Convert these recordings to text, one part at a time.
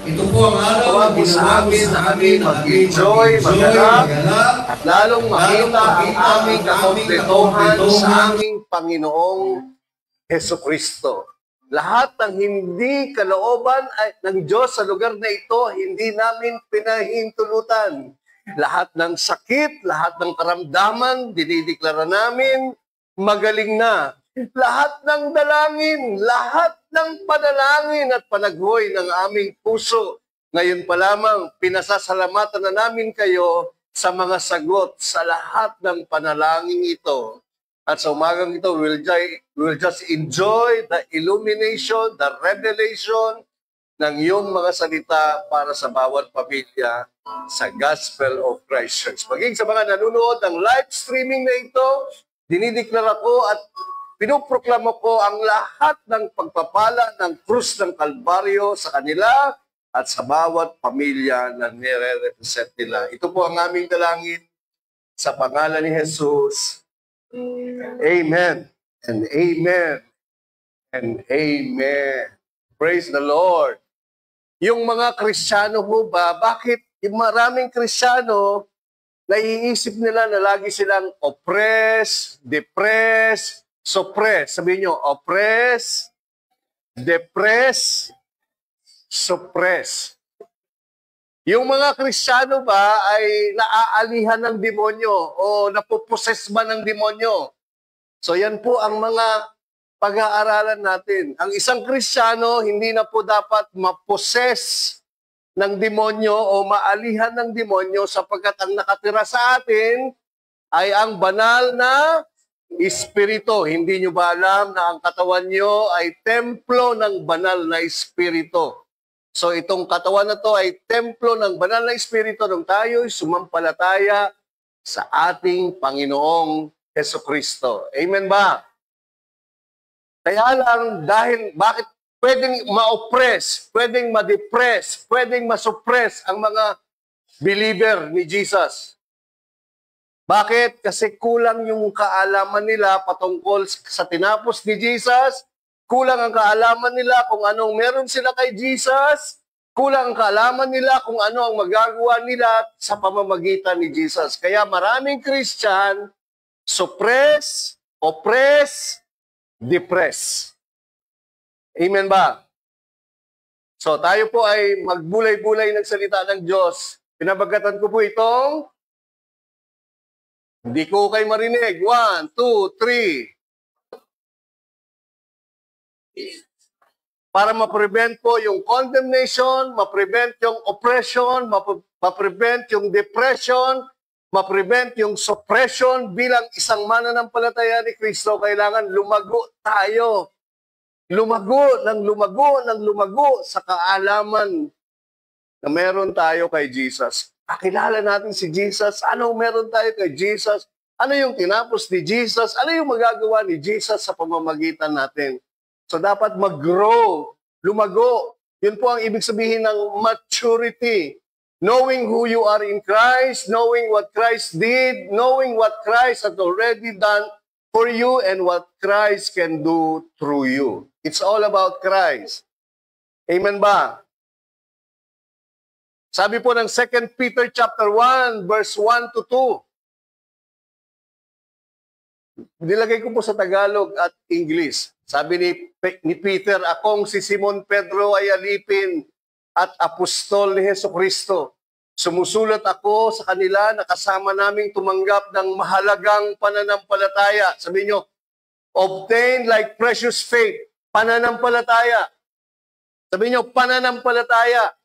Ito po ang araw na Huwag sa amin na kami mag-enjoy, magalak, at lalong makita ang aming kakompletohan sa aming Panginoong Hesukristo. Lahat ng hindi kalooban ng Diyos sa lugar na ito, hindi namin pinahintulutan. Lahat ng sakit, lahat ng karamdaman, dinideklara namin, magaling na. Lahat ng dalangin, lahat ng panalangin at panaghoy ng aming puso. Ngayon pa lamang, pinasasalamatan na namin kayo sa mga sagot sa lahat ng panalangin ito. At sa umagang ito, we'll just enjoy the illumination, the revelation ng iyong mga salita para sa bawat pamilya sa Gospel of Christ Church. Maging sa mga nanonood ng live streaming na ito, dinideklara ko at pinuproklamo ko ang lahat ng pagpapala ng krus ng Kalbaryo sa kanila at sa bawat pamilya na nire-represent nila. Ito po ang aming dalangin sa pangalan ni Jesus. Amen and amen and amen. Praise the Lord. Yung mga Kristiyano ho ba, bakit yung maraming Kristiyano, naiisip nila na lagi silang oppressed, depressed, suppressed. Sabihin nyo, oppressed, depressed, suppressed. Yung mga Kristiyano ba ay naaalihan ng demonyo o napuposes ba ng demonyo? So yan po ang mga pag-aaralan natin. Ang isang Kristiyano hindi na po dapat maposes ng demonyo o maalihan ng demonyo sapagkat ang nakatira sa atin ay ang banal na Espiritu. Hindi nyo ba alam na ang katawan nyo ay templo ng banal na Espiritu? So itong katawan na to ay templo ng banal na Espiritu nung tayo'y sumampalataya sa ating Panginoong Hesukristo. Amen ba? Kaya lang dahil bakit pwedeng ma-oppress, pwedeng ma-depress, pwedeng ma-suppress ang mga believer ni Jesus? Bakit? Kasi kulang yung kaalaman nila patungkol sa tinapos ni Jesus. Kulang ang kaalaman nila kung anong meron sila kay Jesus. Kulang ang kaalaman nila kung ano ang magagawa nila sa pamamagitan ni Jesus. Kaya maraming Christian, suppress, oppress, depress. Amen ba? So tayo po ay magbulay-bulay ng salita ng Diyos. Pinabagatan ko po itong hindi ko kayo marinig. 1, 2, 3. Para ma-prevent po yung condemnation, ma-prevent yung oppression, ma-prevent yung depression, ma-prevent yung suppression bilang isang mananampalataya ni Kristo, kailangan lumago tayo. Lumago ng lumago sa kaalaman na meron tayo kay Jesus. Kakilala natin si Jesus. Ano meron tayo kay Jesus? Ano yung tinapos ni Jesus? Ano yung magagawa ni Jesus sa pamamagitan natin? So dapat mag-grow, lumago. Yun po ang ibig sabihin ng maturity. Knowing who you are in Christ, knowing what Christ did, knowing what Christ has already done for you and what Christ can do through you. It's all about Christ. Amen ba? Sabi po ng 2 Peter chapter 1, verse 1 to 2. Nilagay ko po sa Tagalog at English. Sabi ni Peter, akong si Simon Pedro ay alipin at apostol ni Hesukristo. Sumusulat ako sa kanila na kasama naming tumanggap ng mahalagang pananampalataya. Sabi nyo, obtain like precious faith. Pananampalataya. Sabi nyo, pananampalataya.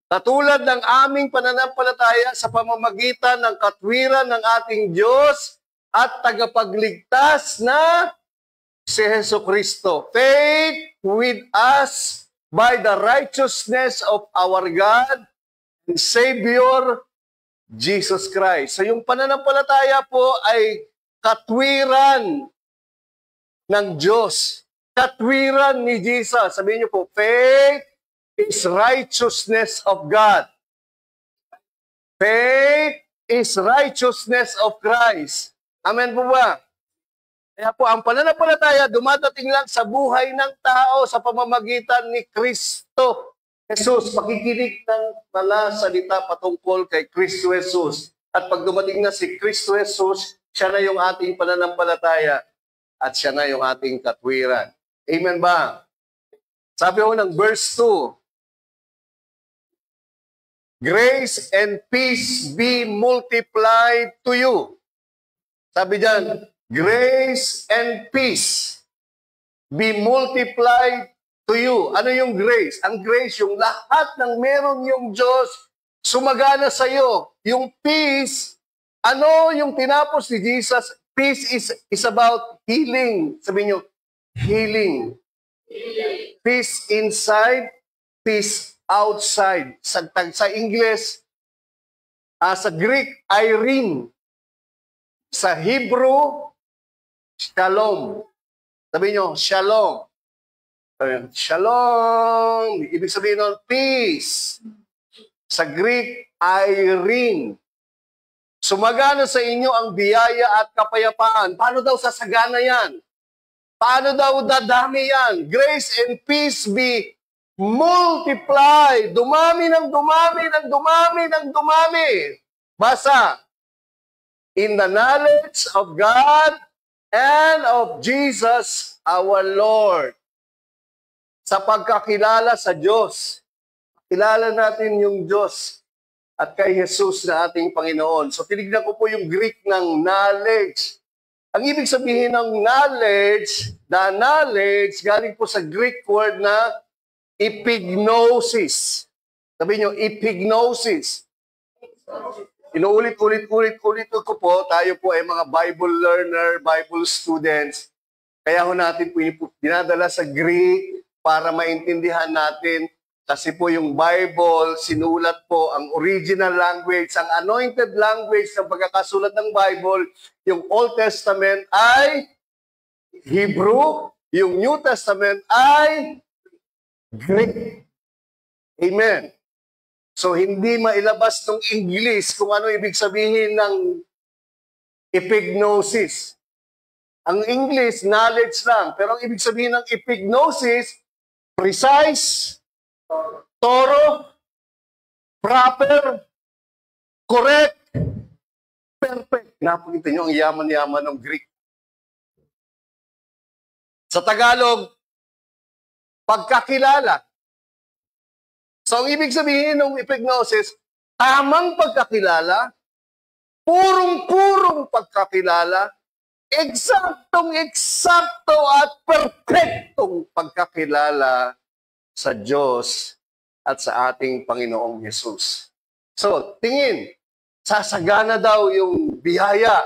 Katulad ng aming pananampalataya sa pamamagitan ng katwiran ng ating Diyos at tagapagligtas na si Hesukristo. Faith with us by the righteousness of our God and Savior, Jesus Christ. So yung pananampalataya po ay katwiran ng Diyos. Katwiran ni Jesus. Sabihin niyo po, faith is righteousness of God. Faith is righteousness of Christ. Amen po ba? Kaya po, ang pananampalataya dumadating lang sa buhay ng tao sa pamamagitan ni Kristo Jesus. Pakikinig ng mga salita patungkol kay Kristo Jesus. At pag dumating na si Kristo Jesus, siya na yung ating pananampalataya at siya na yung ating katwiran. Amen ba? Sabi ho ng verse 2, grace and peace be multiplied to you. Sabi diyan, grace and peace be multiplied to you. Ano yung grace? Ang grace, yung lahat ng meron yung Diyos, sumagana sa iyo. Yung peace, ano yung tinapos ni Jesus? Peace is about healing. Sabi niyo, healing. Peace inside, peace outside. Sa English, sa Greek, Irene. Sa Hebrew, shalom. Sabi nyo, shalom. Shalom. Ibig sabihin nun, peace. Sa Greek, Irene. Sumagana sa inyo ang biyaya at kapayapaan. Paano daw sasagana yan? Paano daw dadami yan? Grace and peace be multiplied. Dumami ng dumami ng dumami ng dumami. Basa. In the knowledge of God and of Jesus our Lord. Sa pagkakilala sa Diyos. Kilala natin yung Diyos at kay Jesus na ating Panginoon. So tinignan ko po yung Greek ng knowledge. Ang ibig sabihin ng knowledge, the knowledge, galing po sa Greek word na epignosis. Sabi nyo, epignosis. Inuulit ko po, tayo po ay mga Bible learner, Bible students. Kaya ho natin po dinadala sa Greek para maintindihan natin. Kasi po yung Bible, sinulat po ang original language, ang anointed language ng pagkakasulat ng Bible. Yung Old Testament ay Hebrew, yung New Testament ay Greek. Amen. So, hindi mailabas ng English kung ano ibig sabihin ng epignosis. Ang English, knowledge lang. Pero ang ibig sabihin ng epignosis, precise, thorough, proper, correct, perfect. Napakita nyo ang yaman-yaman ng Greek. Sa Tagalog, pagkakilala. So, ang ibig sabihin ng epignosis, tamang pagkakilala, purong-purong pagkakilala, eksaktong-eksakto at perfectong pagkakilala sa Diyos at sa ating Panginoong Hesus. So, tingin, sasagana daw yung biyaya,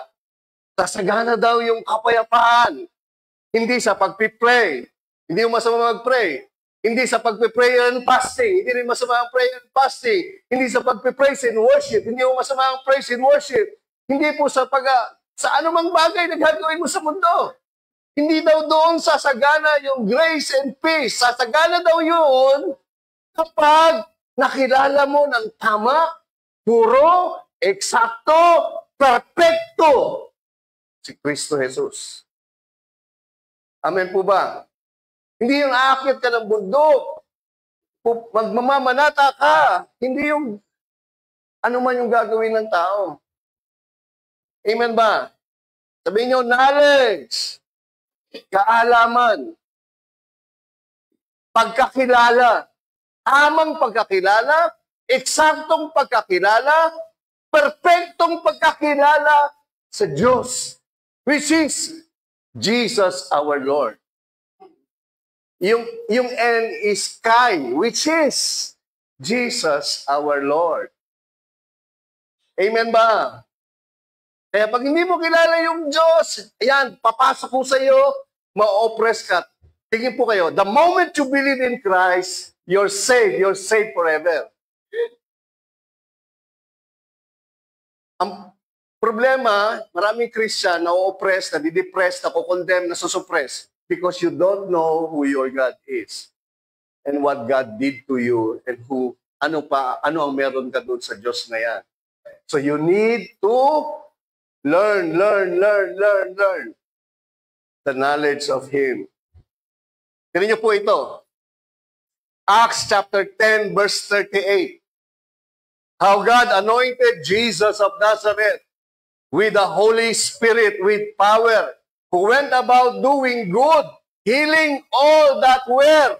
sasagana daw yung kapayapaan, hindi sa pagpipray, hindi yung masama mag-pray, hindi sa pagpe-prayer and fasting. Hindi rin masama ang prayer and fasting. Hindi sa pagpe-praise and worship. Hindi mo masama ang praise and worship. Hindi po sa sa anumang bagay na gagawin mo sa mundo. Hindi daw doon sasagana yung grace and peace. Sasagana daw yun kapag nakilala mo ng tama, puro, eksakto, perfecto si Kristo Jesus. Amen po ba? Hindi yung aakyat ka ng bundok, magmamamanata ka. Hindi yung ano man yung gagawin ng tao. Amen ba? Sabihin nyo, knowledge, kaalaman, pagkakilala, tamang pagkakilala, eksaktong pagkakilala, perfectong pagkakilala sa Diyos, which is Jesus our Lord. Yung N is Kai, which is Jesus our Lord. Amen ba? Kaya pag hindi mo kilala yung Diyos, ayan, papasok ko sa iyo, ma-oppress ka. Tingin po kayo, the moment you believe in Christ, you're saved forever. Ang problema, maraming Christian na o-oppress, na di-depress, na ko-condemn, na susuppress. Because you don't know who your God is and what God did to you and ano ang meron ka doon sa Diyos na yan. So you need to learn. the knowledge of Him. Tignan niyo po ito. Acts chapter 10, verse 38. How God anointed Jesus of Nazareth with the Holy Spirit, with power, who went about doing good, healing all that were.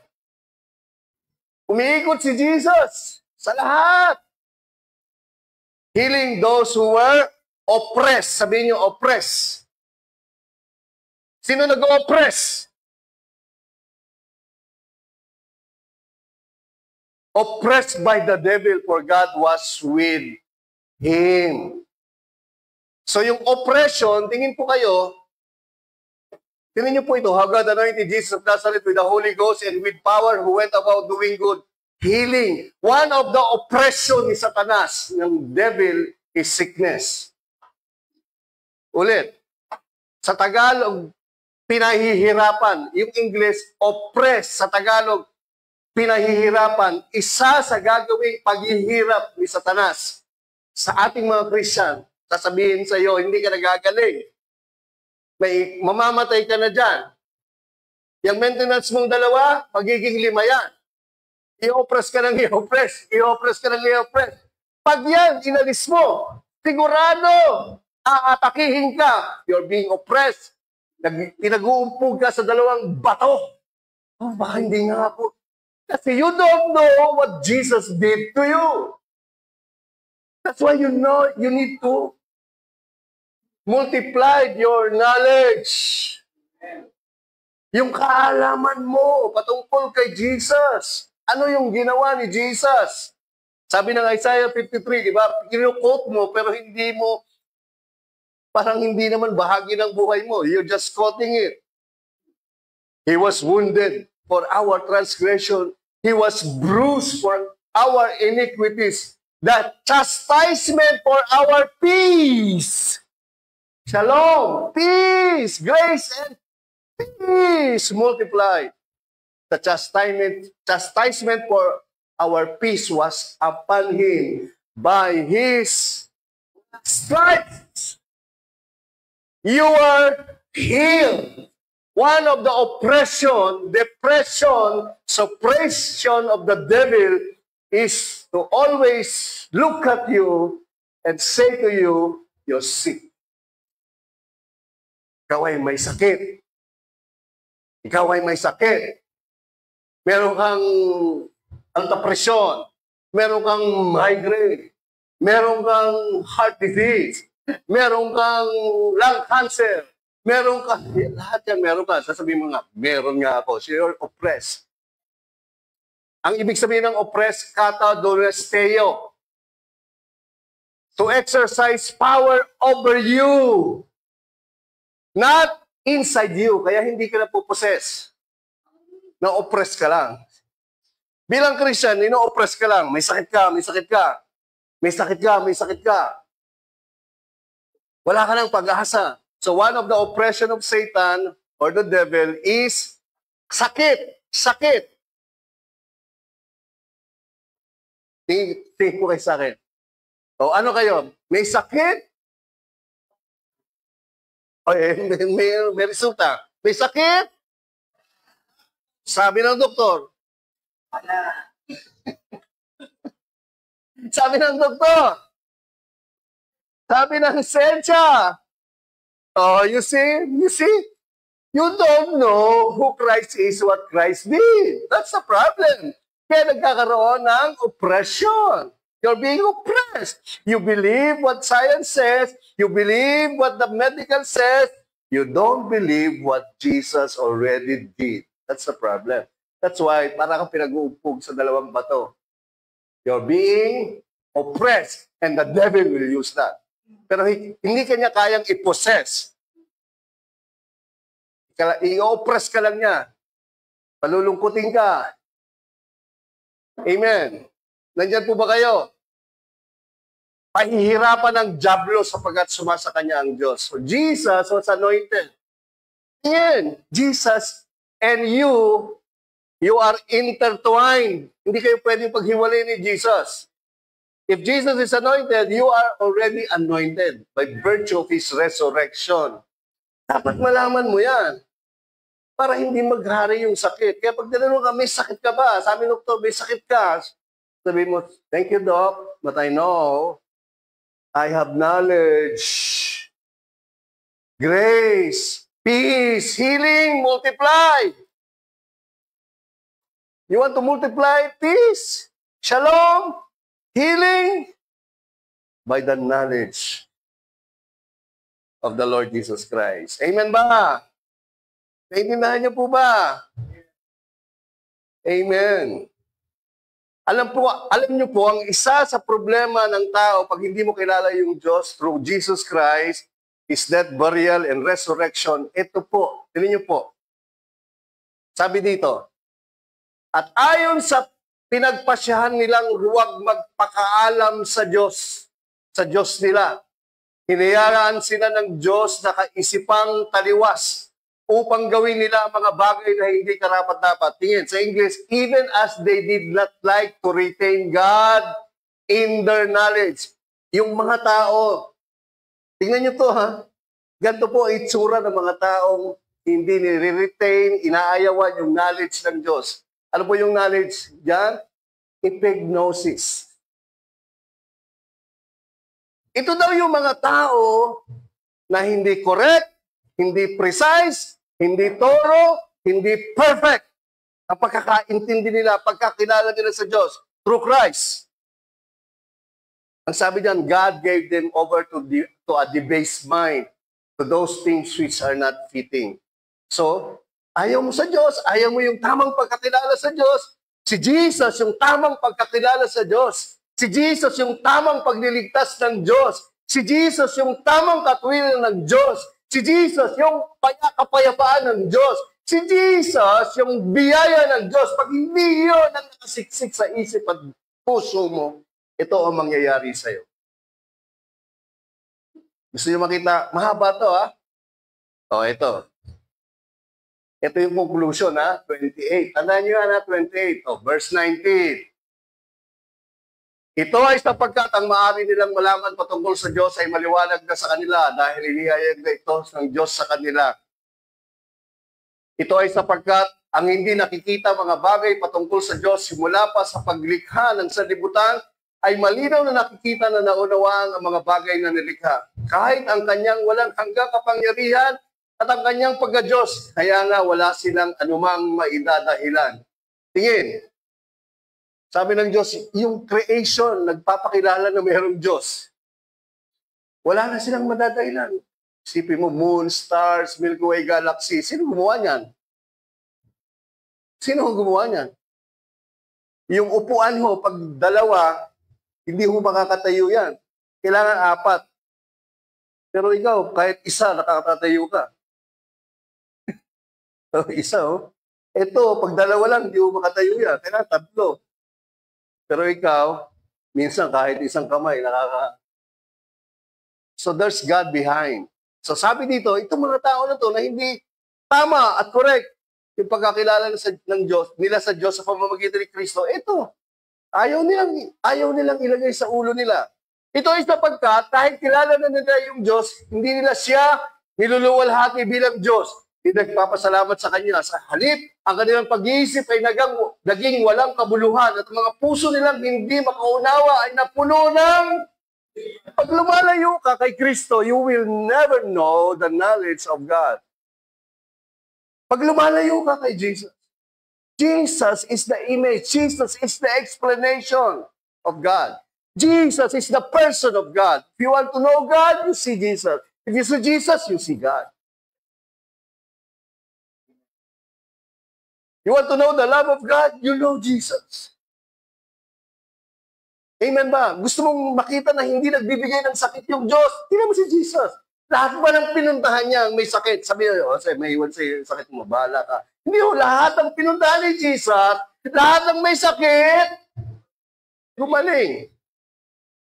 Umiikot si Jesus sa lahat. Healing those who were oppressed. Sabihin niyo, oppressed. Sino nag-oppress? Oppressed by the devil, for God was with him. So yung oppression, tingin po kayo, tingnan niyo po ito, how God anointed Jesus of Nazareth with the Holy Ghost and with power, who went about doing good, healing. One of the oppression ni Satanas, ng devil, is sickness. Ulit, sa Tagalog, pinahihirapan. Yung English, oppress. Sa Tagalog, pinahihirapan. Isa sa gagawing paghihirap ni Satanas sa ating mga Christian, sasabihin sa iyo, hindi ka nagagaling. May mamamatay ka na dyan. Yung maintenance mong dalawa, magiging 5 yan. I-oppress ka ng i-oppress. I-oppress ka ng i-oppress. Pag yan, inalis mo, sigurado, aatakihin ka. You're being oppressed. Pinag-uumpog ka sa 2 bato. Oh, baka hindi nga po. Kasi you don't know what Jesus did to you. That's why you know you need to multiply your knowledge. Yung kaalaman mo patungkol kay Jesus. Ano yung ginawa ni Jesus? Sabi ng Isaiah 53, di ba? Kino-quote mo pero hindi mo, parang hindi naman bahagi ng buhay mo. You're just quoting it. He was wounded for our transgression. He was bruised for our iniquities. The chastisement for our peace. Shalom, peace, grace, and peace multiplied. The chastisement for our peace was upon him. By his stripes, you are healed. One of the oppression, depression, suppression of the devil is to always look at you and say to you, you're sick. Ikaw ay may sakit. Ikaw ay may sakit. Meron kang alta presyon. Meron kang migraine. Meron kang heart disease. Meron kang lung cancer. Meron ka, lahat yan meron ka. Sasabihin mo nga, meron nga ako. So you're oppressed. Ang ibig sabihin ng oppressed, kata doresteo. To exercise power over you. Not inside you. Kaya hindi ka napoposes. Na-oppress ka lang. Bilang Christian, ino-oppress ka lang. May sakit ka, may sakit ka. May sakit ka, may sakit ka. Wala ka ng pag-asa. So one of the oppression of Satan or the devil is sakit. Sakit. Tingin po kayo sakit. O ano kayo? May sakit? O may resulta. May sakit? Sabi ng doktor. Sabi ng doktor. Sabi ng sensya. Oh, you see? You don't know who Christ is, what Christ did. That's the problem. Kaya nagkakaroon ng oppression. You're being oppressed. You believe what science says. You believe what the medical says. You don't believe what Jesus already did. That's the problem. That's why parang kang pinag-uumpog sa 2 bato. You're being oppressed and the devil will use that. Pero hindi kanya kayang i-possess. I-oppress ka lang niya. Palulungkutin ka. Amen. Nandyan po ba kayo? Pahihirapan ng dyablo sapagkat sumasa kanya ang Diyos. So Jesus was anointed. Amen. Jesus and you are intertwined. Hindi kayo pwedeng paghiwalay ni Jesus. If Jesus is anointed, you are already anointed by virtue of His resurrection. Dapat malaman mo yan. para hindi maghari yung sakit. Kaya pag tinanong ka, may sakit ka ba? Sabi ng doktor, may sakit ka. Sabi mo, thank you, Doc, but I know I have knowledge, grace, peace, healing, multiply. You want to multiply peace, shalom, healing, by the knowledge of the Lord Jesus Christ. Amen ba? Naintindihan niyo po ba? Amen. Alam niyo po, ang isa sa problema ng tao pag hindi mo kilala yung Diyos through Jesus Christ is death, burial, and resurrection. Ito po, tingnan niyo po. Sabi dito, at ayon sa pinagpasyahan nilang huwag magpakaalam sa Diyos nila, hinayaan sila ng Diyos na kaisipang taliwas upang gawin nila ang mga bagay na hindi karapat-dapat. Tingin, sa English, even as they did not like to retain God in their knowledge. Yung mga tao, tingnan nyo to ha, ganito po itsura ng mga taong hindi nire-retain, inaayawan yung knowledge ng Diyos. Ano po yung knowledge diyan? Epignosis. Ito daw yung mga tao na hindi correct, hindi precise, hindi thorough, hindi perfect. Ang pagkakaintindi nila, pagkakilala nila sa Diyos through Christ. Ang sabi diyan, God gave them over to a debased mind, to those things which are not fitting. So, ayaw mo sa Diyos, ayaw mo yung tamang pagkakilala sa Diyos. Si Jesus yung tamang pagkakilala sa Diyos. Si Jesus yung tamang pagliligtas ng Diyos. Si Jesus yung tamang katwiran ng Diyos. Si Jesus yung kapayapaan ng Diyos. Si Jesus yung biyaya ng Diyos. Pag hindi yun ang nakasiksik sa isip at puso mo, ito ang mangyayari sa'yo. Gusto nyo makita? Mahaba to ha? O, ito. Ito yung conclusion, ha? 28. Tandaan nyo yan, ha? 28. O, verse 19. Ito ay sapagkat ang maaari nilang malaman patungkol sa Diyos ay maliwanag na sa kanila dahil inihayag na ito ng Diyos sa kanila. Ito ay sapagkat ang hindi nakikita mga bagay patungkol sa Diyos simula pa sa paglikha ng sanlibutan ay malinaw na nakikita na naunawaan ang mga bagay na nilikha. Kahit ang kanyang walang hanggang kapangyarihan at ang kanyang pagka-Diyos, kaya nga wala silang anumang maidadahilan. Tingin, sabi ng Diyos, yung creation, nagpapakilala na mayroong Diyos. Wala na silang madadahilan. Isipin mo, moon, stars, Milky Way galaxy. Sino gumawa niyan? Sino gumawa niyan? Yung upuan mo, pag dalawa, hindi mo makakatayo yan. Kailangan 4. Pero ikaw, kahit isa, nakakatayo ka. Isa, oh. Ito, pag dalawa lang, hindi mo makatayo yan. Kailangan 3. Pero ikaw, minsan kahit isang kamay, So there's God behind. So sabi dito, itong mga tao na to na hindi tama at correct yung pagkakilala ng Diyos, nila sa Diyos sa pamamagitan ni Kristo, ito, ayaw nilang ilagay sa ulo nila. Ito ay sapagkat kahit kilala na nila yung Diyos, hindi nila siya niluluwalhati bilang Diyos. Hindi nagpapasalamat sa Kanya. Sa halip, ang kanilang pag-iisip ay naging walang kabuluhan at ang mga puso nilang hindi makaunawa ay napuno ng pag lumalayo ka kay Kristo, you will never know the knowledge of God. Pag lumalayo ka kay Jesus, Jesus is the image. Jesus is the explanation of God. Jesus is the person of God. If you want to know God, you see Jesus. If you see Jesus, you see God. You want to know the love of God? You know Jesus. Amen ba? Gusto mong makita na hindi nagbibigay ng sakit yung Diyos? Tingnan mo si Jesus. Lahat ba ng pinuntahan niya may sakit? Sabi niya, may iwan sa sakit mo, bahala ka. Hindi ho, lahat ng pinuntahan ni Jesus, lahat ng may sakit, gumaling.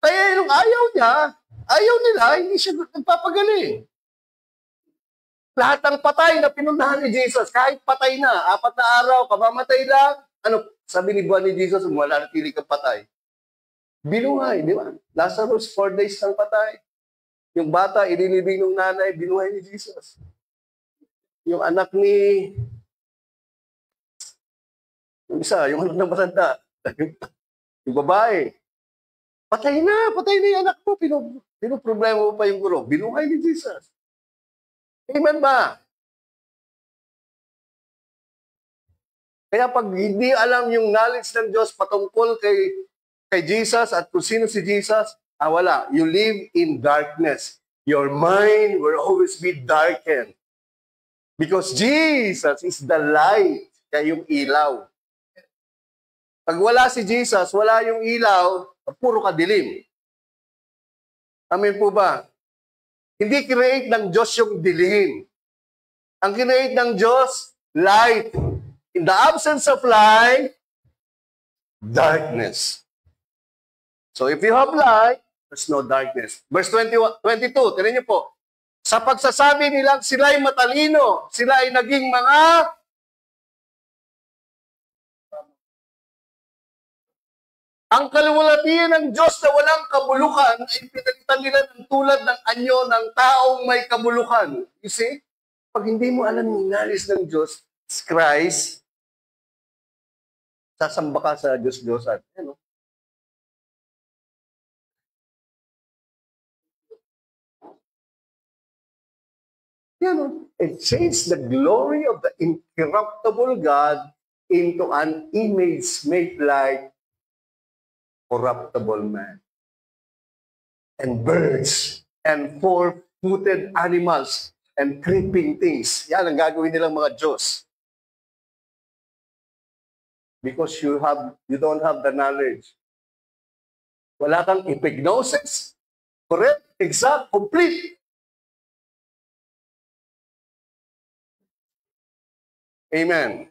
Kaya yung ayaw nila, hindi siya nagpapagaling. Lahat ng patay na pinuntahan ni Jesus, kahit patay na, 4 na araw, kamamatay lang, ano, sabi ni Buwan ni Jesus, wala na pili kang patay. Binuhay, di ba? Lazarus, 4 days ng patay. Yung bata, inilibing ng nanay, binuhay ni Jesus. Yung anak ni Yung isa, yung anak ng matanda. Yung babae. Patay na yung anak mo. Pinoproblema mo pa yung guro. Binuhay ni Jesus. Amen ba? Kaya pag hindi alam yung knowledge ng Diyos patungkol kay Jesus at kung sino si Jesus, wala. You live in darkness. Your mind will always be darkened. Because Jesus is the light. Kaya yung ilaw. Pag wala si Jesus, wala yung ilaw, puro kadilim. Amen po ba? Hindi create ng Diyos yung dilim. Ang create ng Diyos, light. In the absence of light, darkness. So if you have light, there's no darkness. Verse 22, tinan niyo po. Sa pagsasabi nilang sila'y matalino, sila ay naging mga ang kaluwalhatian ng Diyos na walang kabulukan ay pinalitan nila ng tulad ng anyo ng taong may kabulukan. You see? Pag hindi mo alam yung knowledge ng Diyos, Christ, sasamba ka sa Diyos-Diyosan. Ano? Yan, it changed the glory of the incorruptible God into an image made like corruptible man. And birds, and four-footed animals, and creeping things. Yan ang gagawin nilang mga Diyos. Because you don't have the knowledge. Wala kang epignosis. Correct? Exact? Complete? Amen.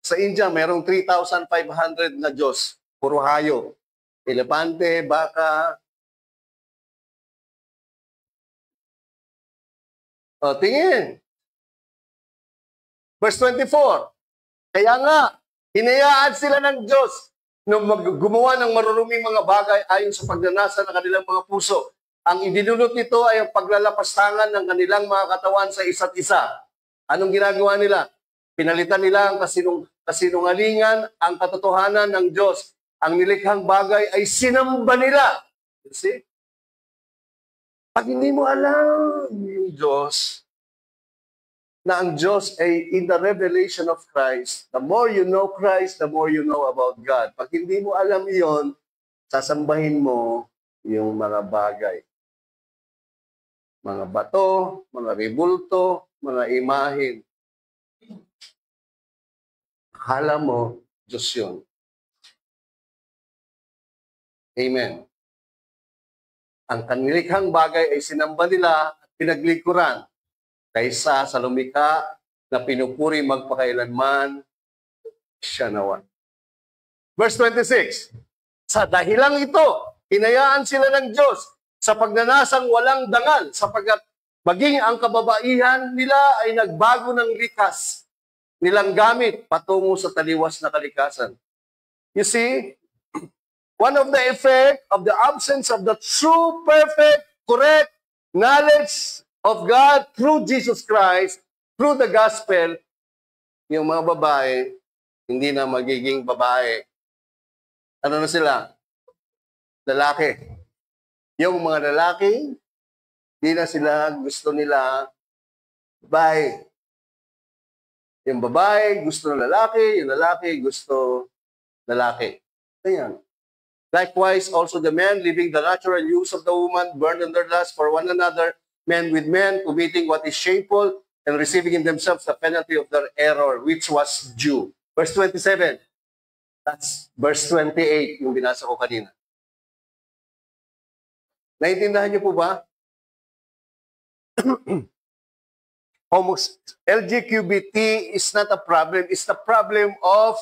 Sa India, mayroong 3,500 na Diyos. Puro hayo. Elepante, baka. O, tingin. Verse 24. Kaya nga, hinayaan sila ng Diyos na gumawa ng maruruming mga bagay ayon sa pagnanasa ng kanilang mga puso. Ang idinulot nito ay ang paglalapastangan ng kanilang mga katawan sa isa't isa. Anong ginagawa nila? Pinalitan nila ang kasinungalingan, ang katotohanan ng Diyos. Ang nilikhang bagay ay sinamba nila. You see? Pag hindi mo alam yung Diyos, na ang Diyos ay in the revelation of Christ, the more you know Christ, the more you know about God. Pag hindi mo alam iyon, sasambahin mo yung mga bagay. Mga bato, mga rebulto, mga imahin. Akala mo, Diyos yun. Amen. Ang kanilikhang bagay ay sinamba nila at pinaglikuran kaysa sa lumikha na pinupuri magpakailanman siya nawa. Verse 26. Sa dahilang ito, hinayaan sila ng Diyos sa pagnanasang walang dangal sapagkat maging ang kababaihan nila ay nagbago ng likas nilang gamit patungo sa taliwas na kalikasan. You see, one of the effect of the absence of the true, perfect, correct knowledge of God through Jesus Christ, through the gospel, yung mga babae, hindi na magiging babae. Ano na sila? Lalaki. Yung mga lalaki, hindi na sila gusto nila babae. Yung babae, gusto ng lalaki. Yung lalaki, gusto lalaki. Ayan. Likewise, also the men, leaving the natural use of the woman, burned in their lust for one another, men with men, committing what is shameful, and receiving in themselves the penalty of their error, which was due. Verse 27. That's verse 28, yung binasa ko kanina. Naintindihan niyo po ba? LGQBT is not a problem. It's the problem of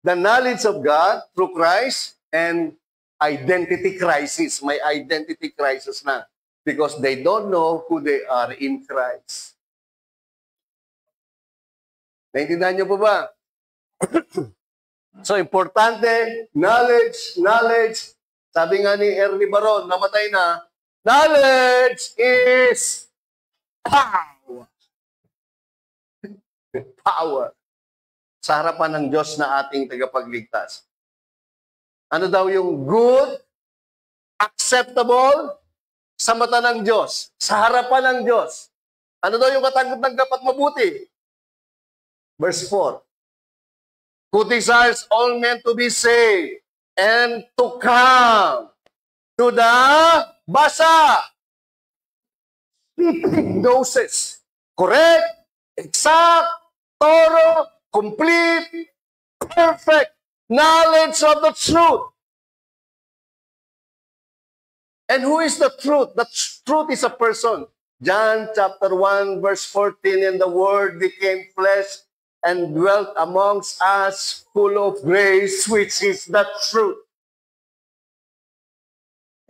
the knowledge of God through Christ and identity crisis. May identity crisis na because they don't know who they are in Christ. Naintindihan niyo po ba? So, importante, knowledge. Sabi nga ni Ernie Baron, namatay na, knowledge is power. Power. sa harapan ng Diyos na ating tagapagligtas. Ano daw yung good, acceptable sa mata ng Diyos, sa harapan ng Diyos? Ano daw yung katanggap-tanggap at mabuti? Verse 4. Who desires all men to be saved and to come to the basa. Doses. Correct, exact, thorough, complete, perfect knowledge of the truth. And who is the truth? The truth is a person. John chapter 1 verse 14, and the Word became flesh and dwelt amongst us, full of grace, which is the truth.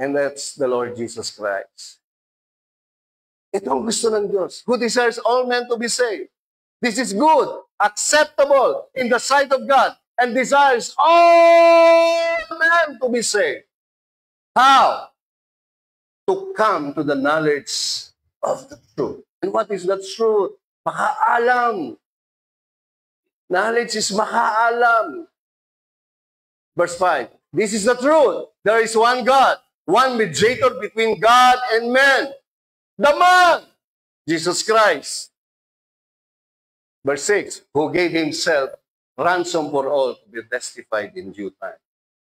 And that's the Lord Jesus Christ. Ito ang gusto ng Diyos, who desires all men to be saved. This is good, acceptable in the sight of God, and desires all men to be saved. How? To come to the knowledge of the truth. And what is the truth? Makaalam. Knowledge is makaalam. Verse 5. This is the truth. There is one God, one mediator between God and men. The man, Jesus Christ. Verse 6. Who gave himself ransom for all to be testified in due time.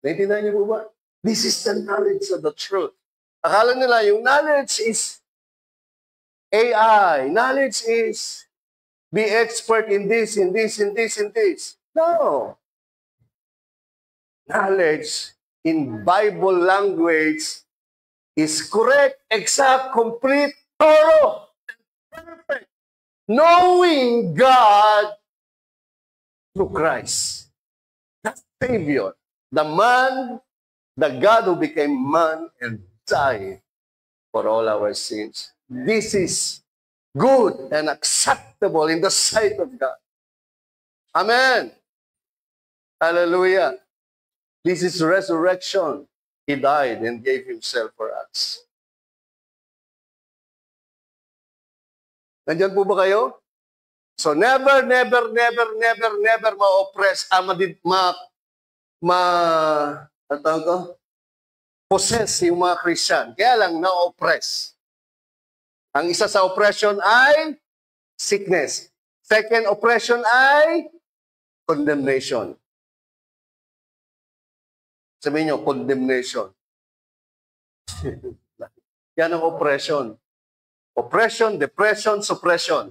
Naintindihan niyo po ba? This is the knowledge of the truth. Akala nila yung knowledge is AI. Knowledge is be expert in this, in this, in this, in this. No. Knowledge in Bible language is correct, exact, complete, thorough, and perfect. Knowing God through Christ. The Savior. The man, the God who became man and died for all our sins. This is good and acceptable in the sight of God. Amen. Hallelujah. This is resurrection. He died and gave himself for us. Nandiyan po ba kayo? So never, never, never, never, never ma-oppress, ano tawag ko? Possess yung mga Christian. Kaya lang na-oppress. Ang isa sa oppression ay sickness. Second oppression ay condemnation. Sabihin nyo, condemnation. Yan ang oppression. Oppression, depression, suppression.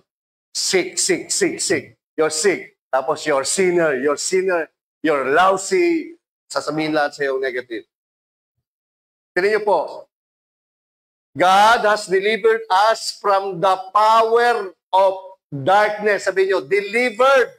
Sick, sick, sick, sick. You're sick. Tapos you're sinner, you're lousy. Sasabihin lahat sa iyo negative. Tignan niyo po. God has delivered us from the power of darkness. Sabihin nyo, delivered.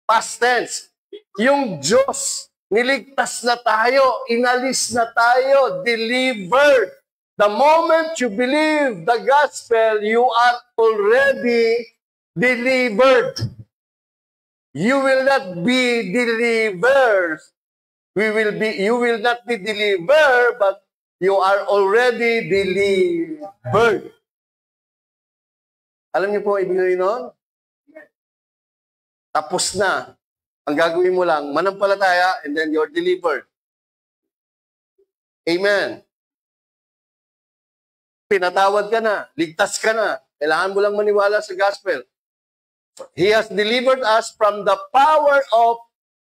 Past tense. Yung Diyos, niligtas na tayo, inalis na tayo, delivered. The moment you believe the gospel, you are already delivered. You will not be delivered. You will not be delivered, but you are already delivered. Alam niyo po, ibig sabihin nun? Tapos na. Ang gagawin mo lang, manampalataya, and then you're delivered. Amen. Pinatawad ka na, ligtas ka na. Kailangan mo lang maniwala sa gospel. He has delivered us from the power of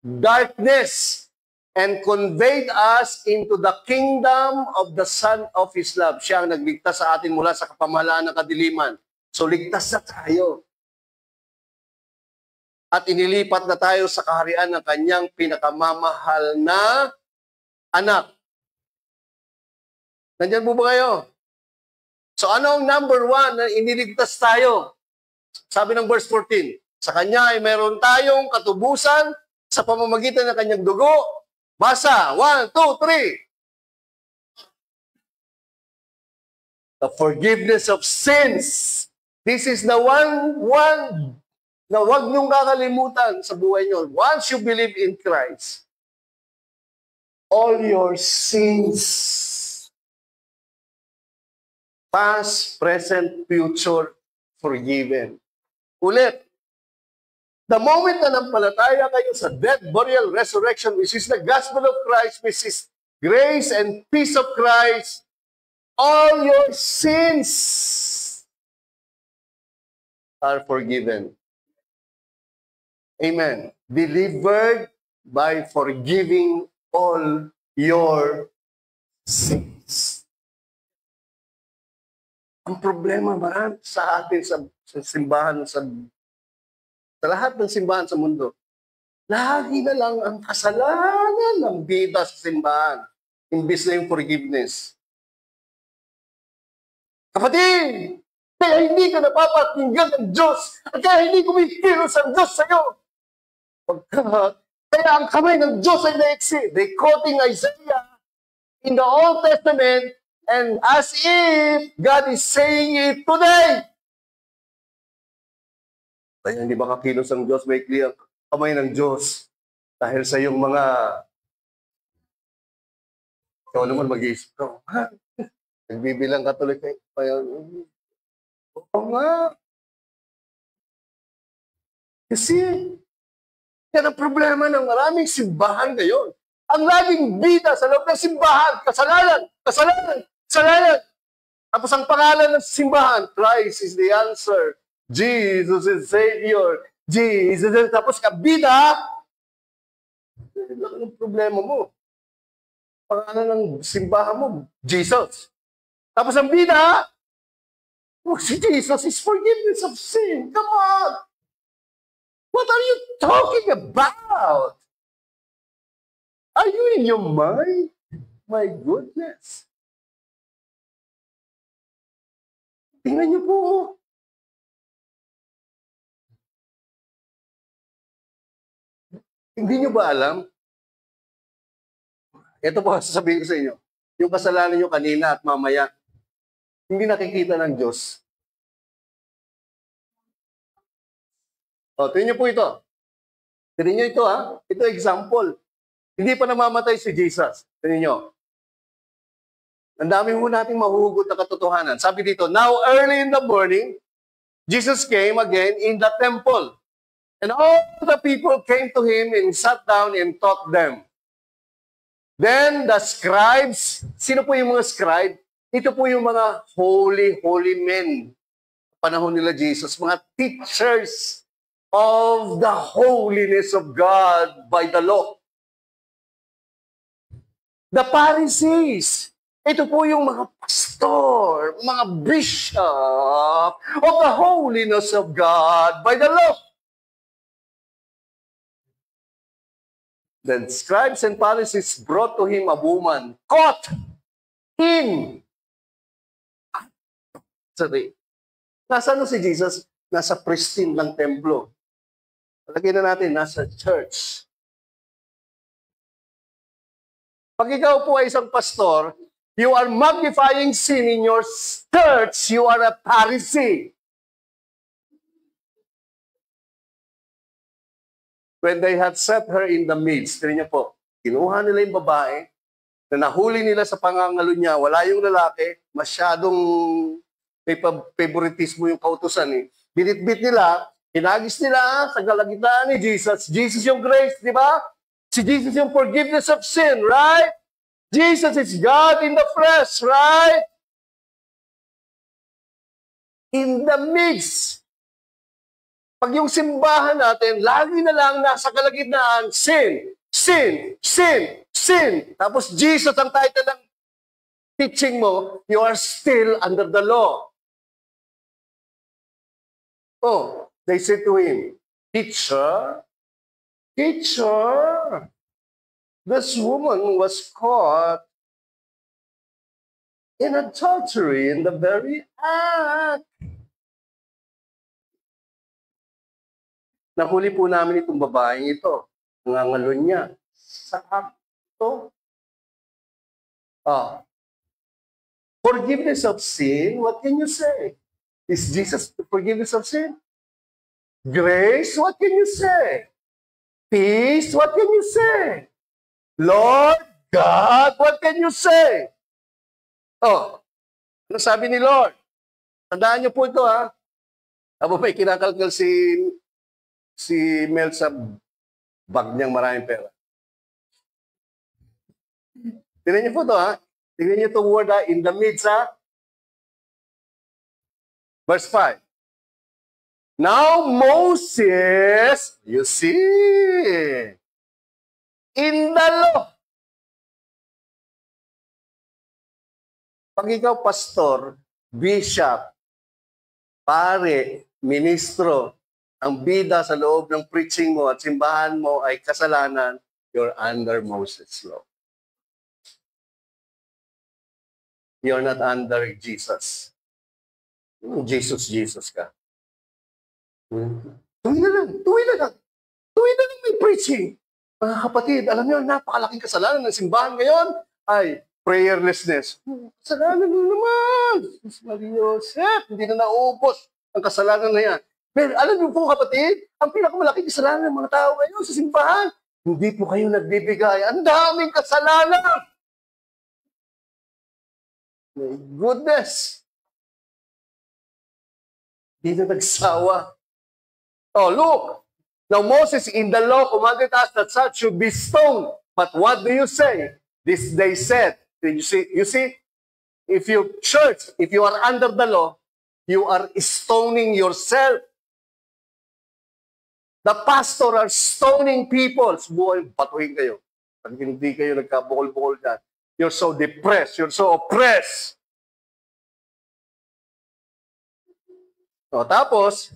darkness and conveyed us into the kingdom of the Son of His love. Siya ang nagligtas sa atin mula sa kapamahalaan ng kadiliman. So ligtas na tayo. At inilipat na tayo sa kaharian ng kanyang pinakamamahal na anak. Nandiyan po ba kayo? So ano ang number one na iniligtas tayo? Sabi ng verse 14, sa kanya ay meron tayong katubusan sa pamamagitan ng kanyang dugo. Basa, 1, 2, 3. The forgiveness of sins. This is the one na huwag niyong kakalimutan sa buhay niyo. Once you believe in Christ, all your sins, past, present, future, forgiven. Ulit. The moment na nampalataya kayo sa death, burial, resurrection, which is the gospel of Christ, which is grace and peace of Christ, all your sins are forgiven. Amen. Delivered by forgiving all your sins. Ang problema marami sa atin sa simbahan, sa lahat ng simbahan sa mundo, lagi na lang ang kasalanan ng bida sa simbahan, imbis na yung forgiveness. Kapatid, kaya hindi ka napapakinggan ng Diyos, at kaya hindi kumikilos ang Diyos sa'yo. Kaya ang kamay ng Diyos ay naiksi. They quoting Isaiah in the Old Testament, and as if God is saying it today. Kaya hindi ba kakilos ang Diyos, may clear kamay ng Diyos dahil sa iyong mga ikaw naman mag-iisip ka, nagbibilang ka tuloy kayo. Oo nga. Kasi yan ang problema ng maraming simbahan ngayon. Ang laging bida sa loob ng simbahan, kasalanan, kasalanan, kasalanan. Tapos ang pangalan ng simbahan, Christ is the answer. Jesus is Savior. Jesus is... Tapos kabida, ang problema mo. Pangalan ng simbahan mo, Jesus. Tapos ang bida, si Jesus is forgiveness of sin. Come on! What are you talking about? Are you in your mind? My goodness. Tingnan niyo po. Hindi niyo ba alam? Ito po, sasabihin ko sa inyo. Yung kasalanan niyo kanina at mamaya, hindi nakikita ng Diyos. O, tingnan niyo po ito. Tingnan niyo ito, ha? Ito example. Hindi pa namamatay si Jesus. Tingnan niyo. Ang dami mo nating mahuhugot na katotohanan. Sabi dito, now early in the morning, Jesus came again in the temple. And all the people came to him and sat down and taught them. Then the scribes, sino po yung mga scribe? Ito po yung mga holy men. Panahon nila Jesus, mga teachers of the holiness of God by the law. The Pharisees, ito po yung mga pastor, mga bishop of the holiness of God by the law. Then scribes and Pharisees brought to him a woman caught in adultery. Nasaan si Jesus? Nasa pristine ng templo. Lagyan na natin, nasa church. Pag ikaw po ay isang pastor, you are magnifying sin in your church, you are a Pharisee. When they had set her in the midst, tingnan niyo po, kinuha nila yung babae, na nahuli nila sa pangangalo niya, wala yung lalaki, masyadong may favoritismo yung kautusan eh. Binitbit nila, hinagis nila sa galagitan ni Jesus. Jesus yung grace, di ba? Si Jesus yung forgiveness of sin, right? Jesus is God in the flesh, right? In the midst. Pag yung simbahan natin, lagi na lang nasa kalagitnaan, sin, sin, sin, sin. Tapos Jesus ang title ng teaching mo, you are still under the law. Oh, they said to him, Teacher, Teacher, this woman was caught in adultery in the very act. Nahuli po namin itong babaeng ito. Nangangalon niya. Sa akto. Forgiveness of sin, what can you say? Is Jesus the forgiveness of sin? Grace, what can you say? Peace, what can you say? Lord God, what can you say? Oh, ano sabi ni Lord? Tandaan niyo po ito, ha? Abo may kinakalkal si si Mel sa bag niyang maraming pera. Tingnan niyo po ito, ha? Tingnan niyo itong word, ha? In the midst, ha? Verse 5. Now Moses, you see, in the law. Pag ikaw pastor, bishop, pare, ministro, ang bida sa loob ng preaching mo at simbahan mo ay kasalanan, you're under Moses' law. You're not under Jesus. Jesus ka. Tuwi na lang may preaching. Mga kapatid, alam niyo, napakalaking kasalanan ng simbahan ngayon ay prayerlessness. Kasalanan na naman. Joseph, hindi na naubos ang kasalanan na yan. Pero alam niyo po kapatid, ang pinakamalaking kasalanan ng mga tao ngayon sa simbahan, hindi po kayo nagbibigay. Ang daming kasalanan. My goodness. Hindi na nagsawa. Oh, look. Now Moses in the law commanded us that such should be stoned. But what do you say? This they said. You see, if you church, if you are under the law, you are stoning yourself. The pastor are stoning people. Subukan, batuhin kayo. Pag hindi kayo nagkabukol-bukol dyan, you're so depressed, you're so oppressed. O, tapos,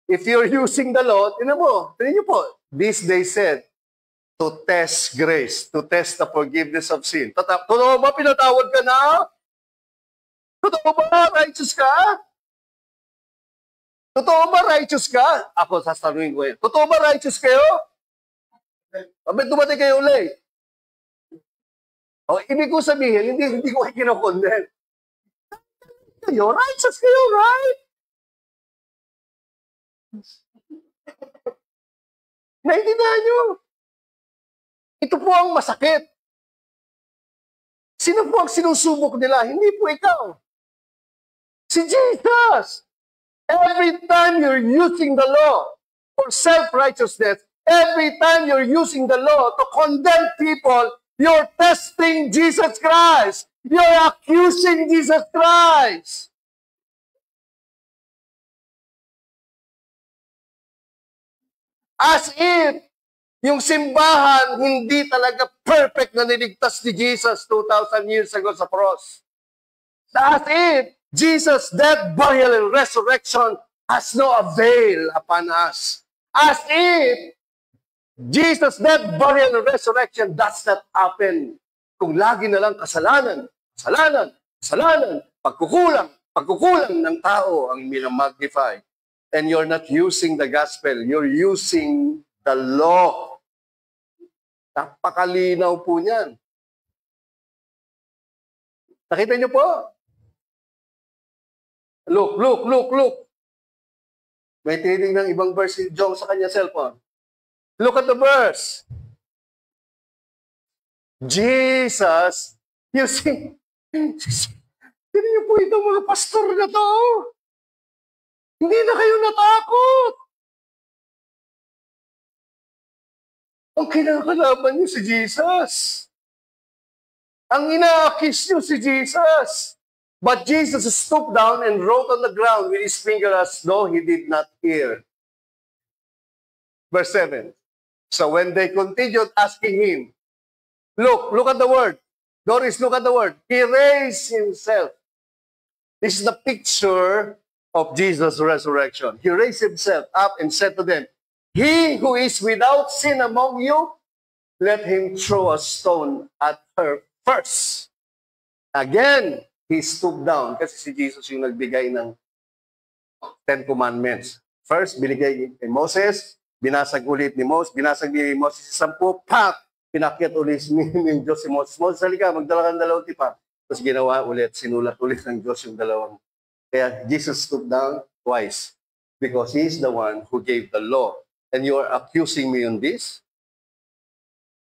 if you're using the law, tinan niyo po, this they said, to test grace, to test the forgiveness of sin. Totoo ba pinatawad ka na? Totoo ba righteous ka? Totoo ba righteous ka? Ako, sasaluhin ko yun. Totoo ba righteous kayo? Bakit dumating kayo ulit? O, ibig ko sabihin, hindi ko kayo kinokondem. Kayo, righteous kayo, right? Naintindihan nyo? Ito po ang masakit. Sino po ang sinusubok nila? Hindi po ikaw. Si Jesus. Every time you're using the law for self-righteousness, every time you're using the law to condemn people, you're testing Jesus Christ. You're accusing Jesus Christ. As if yung simbahan hindi talaga perfect na niligtas ni Jesus 2,000 years ago sa cross. As if Jesus' death, burial, and resurrection has no avail upon us. As if Jesus' death, burial, and resurrection does not happen. Kung lagi na lang kasalanan, pagkukulang ng tao ang minamagnify. And you're not using the gospel, you're using the law. Napakalinaw po niyan. Nakita niyo po? Look. May tiniting ng ibang verse si Jong sa kanya cellphone. Look at the verse. Jesus, you see, tingnan niyo po itong mga pastor na to. Hindi na kayo natakot. Ang kinakalaban niyo si Jesus. Ang inaakis niyo si Jesus. But Jesus stooped down and wrote on the ground with his finger as though he did not hear. Verse 7. So when they continued asking him, look at the word. Doris, look at the word. He raised himself. This is the picture of Jesus' resurrection. He raised himself up and said to them, he who is without sin among you, let him throw a stone at her first. Again, he stooped down kasi si Jesus yung nagbigay ng 10 Commandments. First, binigay kay Moses, binasag ulit ni Moses, binasag ni Moses sa 10, pak! Pinakyat ulit ni Diyos si Moses. Moses, halika, magdala kang 2 tipak. Tapos ginawa ulit, sinulat ulit ng Diyos yung 2. Kaya Jesus stooped down twice because He is the one who gave the law. And you are accusing me on this?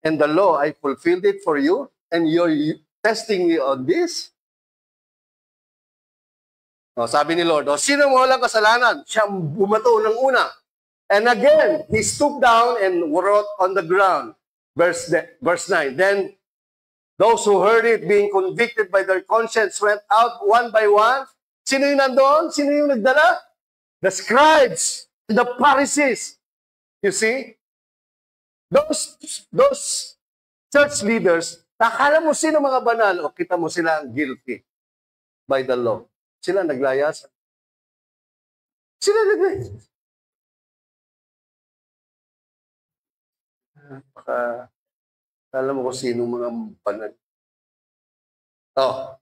And the law, I fulfilled it for you? And you're testing me on this? O, sabi ni Lord, sino mo walang kasalanan? Siya bumato ng una. And again, he stooped down and wrote on the ground. Verse 9. Then those who heard it, being convicted by their conscience, went out one by one. Sino yung nandoon? Sino yung nagdala? The scribes, the Pharisees. You see? Those church leaders, nakala mo sino mga banal, o kita mo sila guilty by the law. Sila naglayasan. Sila naglayasan. Alam mo kung sino mga banal. Oh,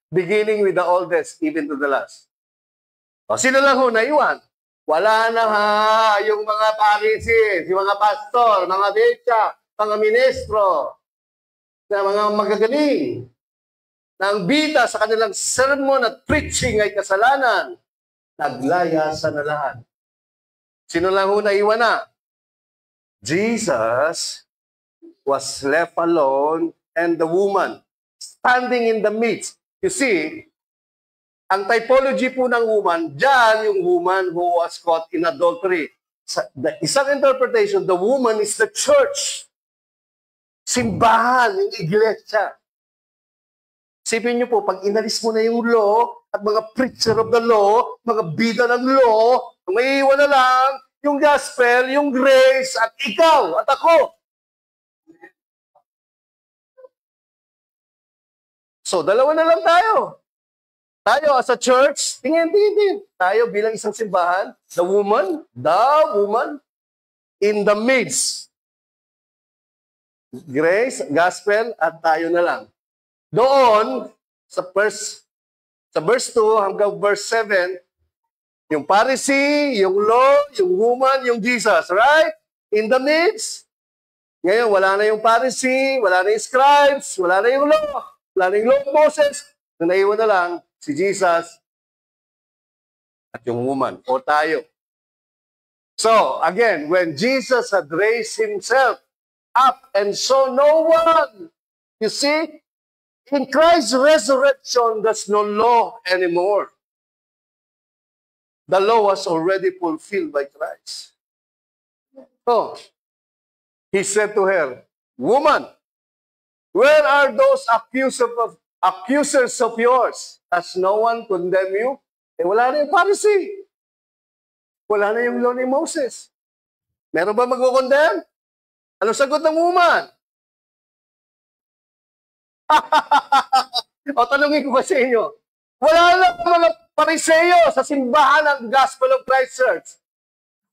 beginning with the oldest, even to the last. O, sino lang ho naiwan? Wala na ha, yung mga Pharisees, yung mga pastor, mga betya, mga ministro, na mga magagaling, na ang bida sa kanilang sermon at preaching ay kasalanan, naglayasan na lahat. Sino lang ho naiwan na? Jesus was left alone and the woman standing in the midst. You see, ang typology po ng woman, dyan yung woman who was caught in adultery. The isang interpretation, the woman is the church. Simbahan, yung iglesia. Sipin niyo po, pag inalis mo na yung law at mga preacher of the law, mga bida ng law, may iwan na lang yung gospel, yung grace, at ikaw, at ako. So, dalawa na lang tayo. Tayo as a church, tingin. Tayo bilang isang simbahan, the woman in the midst. Grace, gospel, at tayo na lang. Doon, sa verse 2 hanggang verse 7, yung Pharisee, yung law, yung woman, yung Jesus, right? In the midst. Ngayon, wala na yung Pharisee, wala na yung scribes, wala na yung law. Wala na yung law of Moses, na naiwan na lang si Jesus at yung woman, o tayo. So, again, when Jesus had raised himself up and saw no one, you see, in Christ's resurrection, there's no law anymore. The law was already fulfilled by Christ. So, he said to her, "Woman, where are those accusers of yours? Has no one condemned you?" Eh, wala na yung Pharisee. Wala na yung law ni Moses. Meron ba mag-condemn? Ano sagot ng woman? O, tanungin ko ba sa inyo? Wala na mga Pariseo sa simbahan ng Gospel of Christ Church.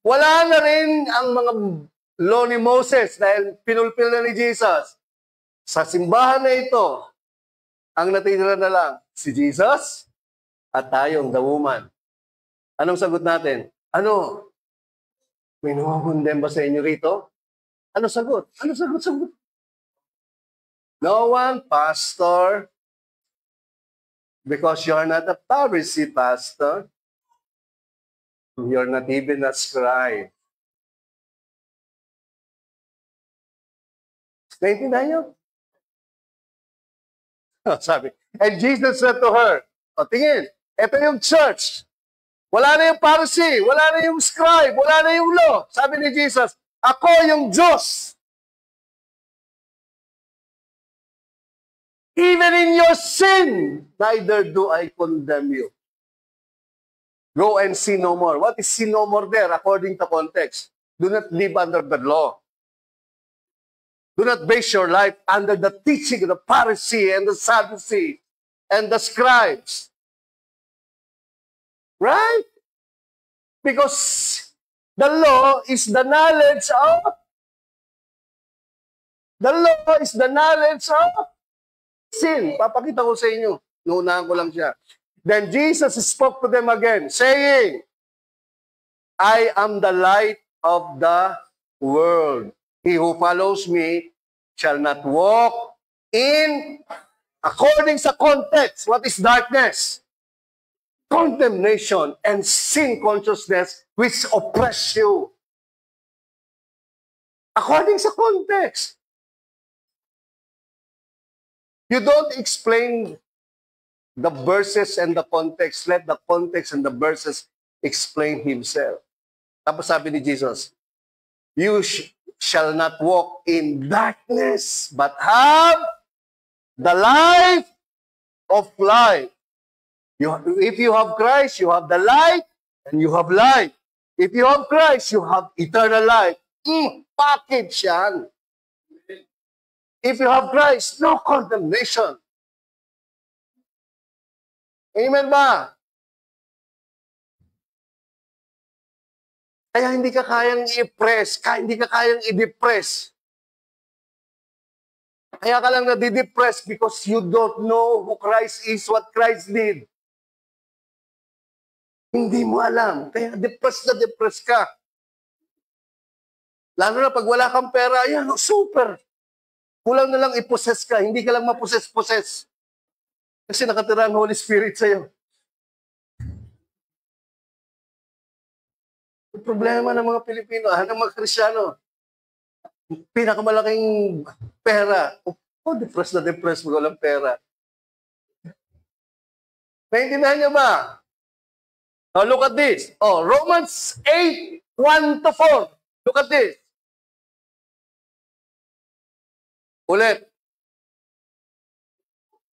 Wala na rin ang mga law ni Moses dahil pinulpil na ni Jesus. Sa simbahan na ito, ang natitira na lang si Jesus at tayong the woman. Anong sagot natin? Ano? May nakakondem ba sa inyo rito? Ano sagot? Ano sagot? No one, pastor, because you're not a Pharisee, pastor. You're not even a scribe. Naintindihan niyo? Sabi. And Jesus said to her, o tingin, ito yung church. Wala na yung Pharisee, wala na yung scribe, wala na yung law. Sabi ni Jesus, ako yung Diyos. Even in your sin, neither do I condemn you. Go and sin no more. What is sin no more there according to context? Do not live under the law. Do not base your life under the teaching of the Pharisee and the Sadducee and the scribes. Right? Because the law is the knowledge of sin. Papakita ko sa inyo. Nuunahan ko lang siya. Then Jesus spoke to them again, saying, I am the light of the world. He who follows me shall not walk in, according sa context, what is darkness? Condemnation and sin consciousness which oppress you. According sa context. You don't explain the verses and the context. Let the context and the verses explain himself. Tapos sabi ni Jesus, you shall not walk in darkness, but have the light of life. If you have Christ, you have the light, and you have life. If you have Christ, you have eternal life. Package yan. If you have Christ, no condemnation. Amen ba? Kaya hindi ka kayang i-press, hindi ka kayang i-depress. Kaya ka lang nadidepress because you don't know who Christ is, what Christ did. Hindi mo alam. Kaya depressed na depressed ka. Lalo na pag wala kang pera, yan, super. Kulang na lang i-possess ka, hindi ka lang ma-possess. Kasi nakatira ang Holy Spirit sa'yo. Yung problema ng mga Pilipino, ng mga Krisyano, pinakamalaking pera. Depressed na depressed, walang pera. Naintindihan niyo ba? Now, look at this. Romans 8, 1-4. Look at this. Ulit.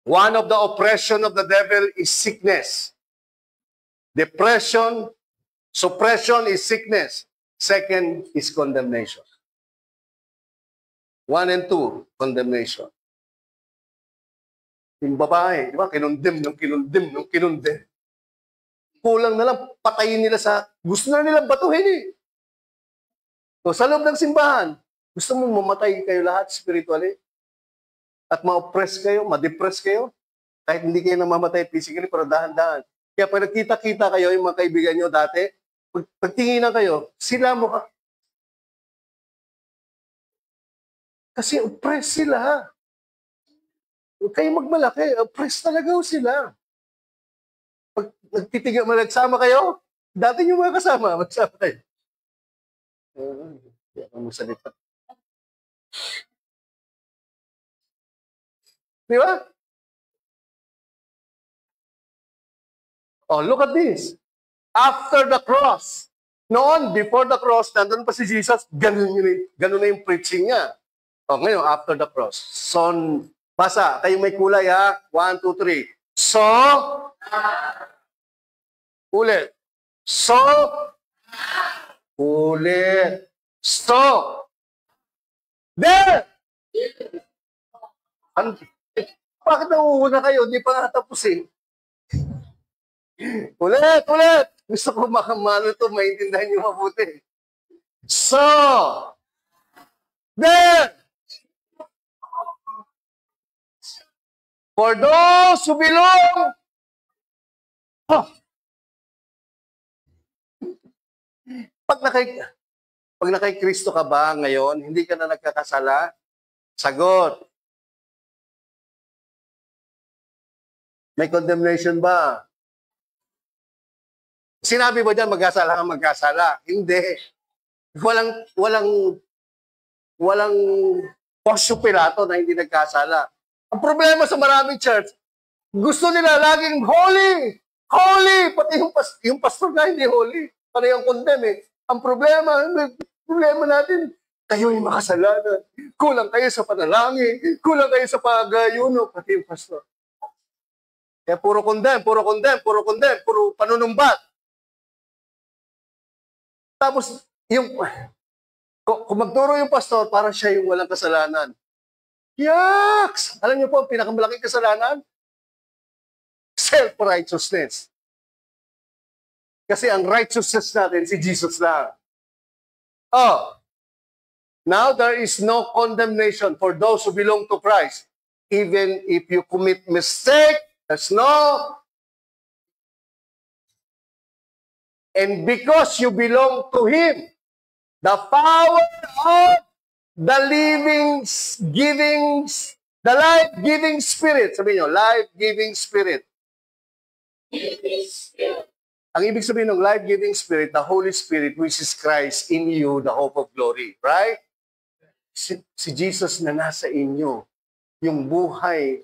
One of the oppression of the devil is sickness. Depression, suppression is sickness. Second is condemnation. 1 and 2, condemnation. Yung babae, di ba? Kinundem. Kulang na lang, patayin nila gusto na nilang batuhin eh. So, sa loob ng simbahan, gusto mo mamatay kayo lahat spiritually? At ma-oppress kayo, ma-depress kayo? Kahit hindi kayo namamatay physically, pero dahan-dahan. Kaya pag nagkita-kita kayo, yung mga kaibigan nyo dati, pagtinginan kayo, sila mo ka. Kasi oppress sila. Huwag kayong magmalaki, oppress talaga sila. Pag nagsama kayo, dati nyo mga kasama, magsama kayo. Hindi ako magsalita. Di ba? Look at this. After the cross. Noon, before the cross, nandun pa si Jesus, ganun na yung preaching niya. Ngayon, after the cross. Basa, kayong may kulay ha. 1, 2, 3. So, ulit. So, ulit. So, there! Bakit nauuna kayo? Hindi pa nga tapos eh. Ulit! Gusto ko makamano ito, maintindihan niyo mabuti. So, there! For those who belong, pag nakay Kristo ka ba ngayon, hindi ka na nagkakasala? Sagot. May condemnation ba? Sinabi ba dyan, magkasala ka, magkasala? Hindi. Walang Porsyo Pilato na hindi nagkasala. Ang problema sa maraming church, gusto nila laging holy! Holy! Pati yung pastor na hindi holy. Parehong condemn eh. Ang problema natin, kayo ay makasalanan. Kulang kayo sa panalangin. Kulang kayo sa pag-ayuno. Pati yung pastor. Kaya puro condemn, puro panunumbat. Tapos, kung magturo yung pastor, parang siya yung walang kasalanan. Yaks! Alam niyo po, ang pinakamalaking kasalanan? Self-righteousness. Kasi ang righteousness natin, si Jesus lang. Now there is no condemnation for those who belong to Christ. Even if you commit mistake, there's no. And because you belong to Him, the power of the life-giving Spirit. Sabihin nyo, life-giving Spirit. Ang ibig sabihin ng life-giving Spirit, the Holy Spirit, which is Christ in you, the hope of glory. Right? Si Jesus na nasa inyo, yung buhay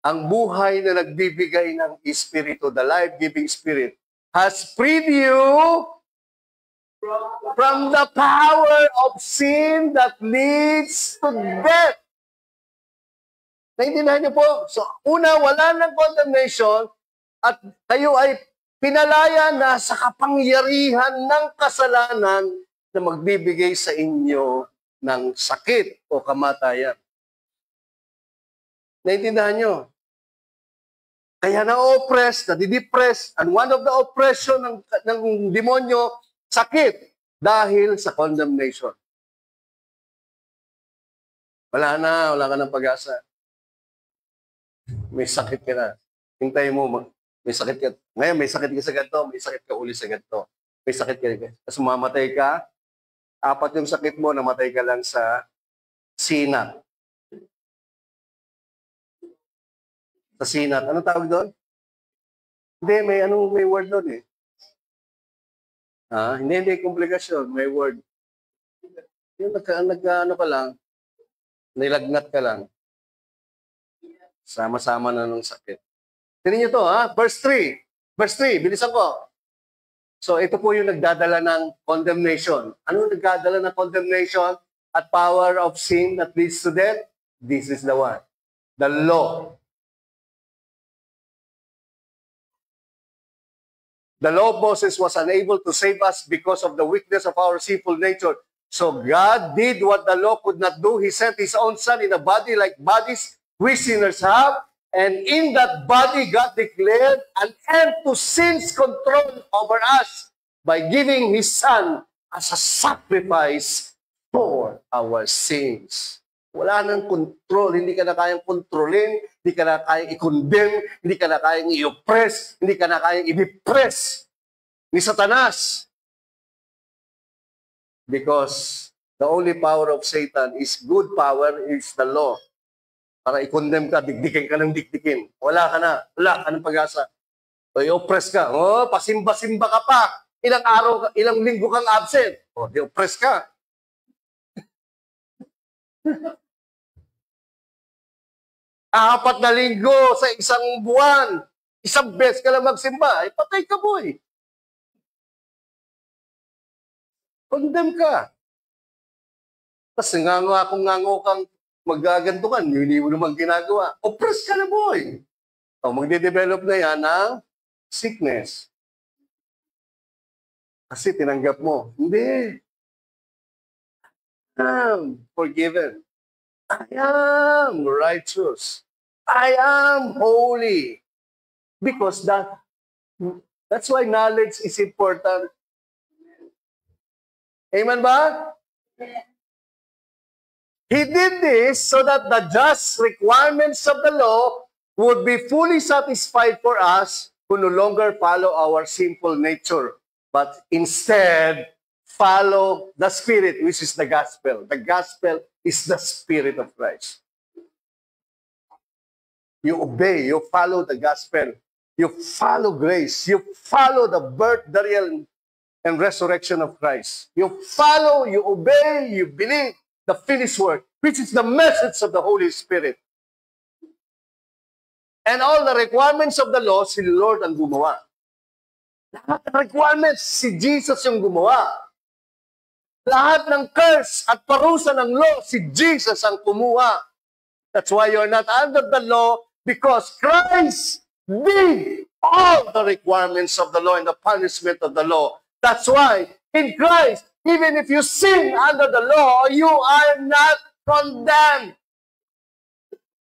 ang buhay na nagbibigay ng Espiritu, the life-giving Spirit, has freed you from the power of sin that leads to death. Naintindihan niyo po? So, una, wala ng condemnation at kayo ay pinalaya na sa kapangyarihan ng kasalanan na magbibigay sa inyo ng sakit o kamatayan. Naintindihan nyo? Kaya na-oppress, nadidepress, and one of the oppression ng demonyo, sakit, dahil sa condemnation. Wala ka ng pag-asa. May sakit ka na. Hintay mo, may sakit ka. Ngayon, may sakit ka sa ganito, may sakit ka uli sa ganito. May sakit ka. Tapos mamatay ka, 4 yung sakit mo, namatay ka lang sa sinat. Sa sinat. Anong tawag doon? Hindi, may word doon eh. Hindi, komplikasyon. May word. Yung ano ka lang, nilagnat ka lang. Sama-sama na ng sakit. Tingnan niyo to, Verse 3. Verse 3, bilisan ko. So, ito po yung nagdadala ng condemnation. Ano nagdadala ng condemnation at power of sin that leads to death? This is the one. The law. The law of Moses was unable to save us because of the weakness of our sinful nature. So God did what the law could not do. He sent His own Son in a body like bodies we sinners have. And in that body, God declared an end to sin's control over us by giving His Son as a sacrifice for our sins. Wala nang control. Hindi ka na kayang kontrolin. Hindi ka na kayang i-condemn. Hindi ka na kayang i-oppress. Hindi ka na kayang i-depress ni Satanas. Because the only power of Satan is good power, is the law. Para i-condemn ka, dikdikin ka ng dikdikin. Wala ka na. Wala ka ng pag-asa. So, i-oppress ka. Pasimba-simba ka pa. Ilang araw, ilang linggo kang absent. Di-oppress ka. 4 na linggo sa isang buwan, isang beses ka lang magsimba, patay ka boy. Condemn ka. Tapos ngango kang magaganto ka, hindi mo naman ginagawa. Oppress ka na boy. Magde-develop na yan ng sickness. Kasi tinanggap mo. Hindi. I am forgiven. I am righteous. I am holy. Because that's why knowledge is important. Amen ba? He did this so that the just requirements of the law would be fully satisfied for us who no longer follow our sinful nature, but instead follow the Spirit, which is the gospel. The gospel is the Spirit of Christ. You obey, you follow the gospel, you follow grace, you follow the birth, burial, and resurrection of Christ. You follow, you obey, you believe the finished work, which is the message of the Holy Spirit. And all the requirements of the law, si Lord ang gumawa. Lahat ng requirements, si Jesus yung gumawa. Lahat ng curse at parusa ng law, si Jesus ang kumuha. That's why you're not under the law, because Christ did all the requirements of the law and the punishment of the law. That's why in Christ, even if you sin under the law, you are not condemned.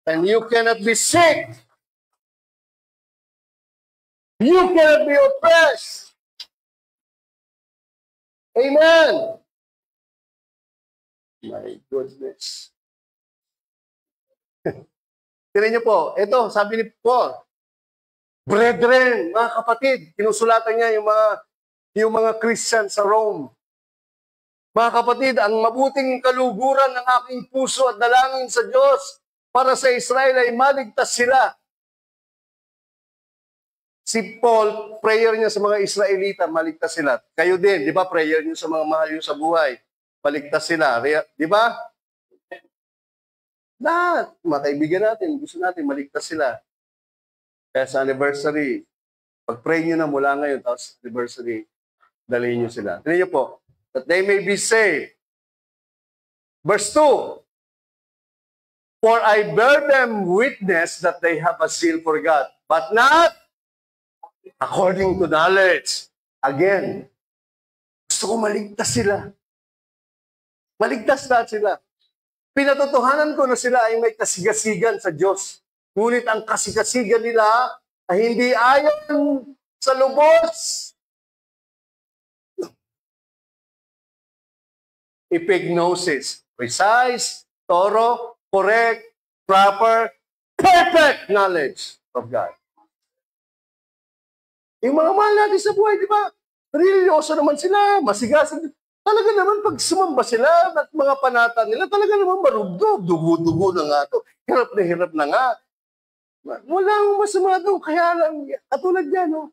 And you cannot be sick. You cannot be oppressed. Amen. My goodness. Tignan niyo po, ito, sabi ni Paul, brethren, mga kapatid, kinusulatan niya yung mga Christian sa Rome. Mga kapatid, ang mabuting kaluguran ng aking puso at dalangin sa Diyos para sa Israel ay maligtas sila. Si Paul, prayer niya sa mga Israelita, maligtas sila. Kayo din, di ba, prayer niyo sa mga mahal niyo sa buhay, maligtas sila. Di ba? Lahat, mga kaibigan natin, gusto natin, maligtas sila. Kaya sa anniversary, pag-pray nyo na mula ngayon, tapos anniversary, dalhin nyo sila. Tignan nyo po, that they may be saved. Verse 2, for I bear them witness that they have a zeal for God, but not according to knowledge. Again, gusto ko maligtas sila. Maligtas lahat sila. Pinatotohanan ko na sila ay may kasigasigan sa Diyos. Ngunit ang kasigasigan nila ay hindi ayon sa lubos. Epignosis, precise, thorough, correct, proper, perfect knowledge of God. Yung mga mahal natin sa buhay, di ba? Religyoso naman sila, masigasig. Talaga naman, pag sumamba sila at mga panata nila, talaga naman marugdog, dugo-dugo na nga ito. Hirap na nga. Wala akong masama doon, kaya lang, katulad yan, no?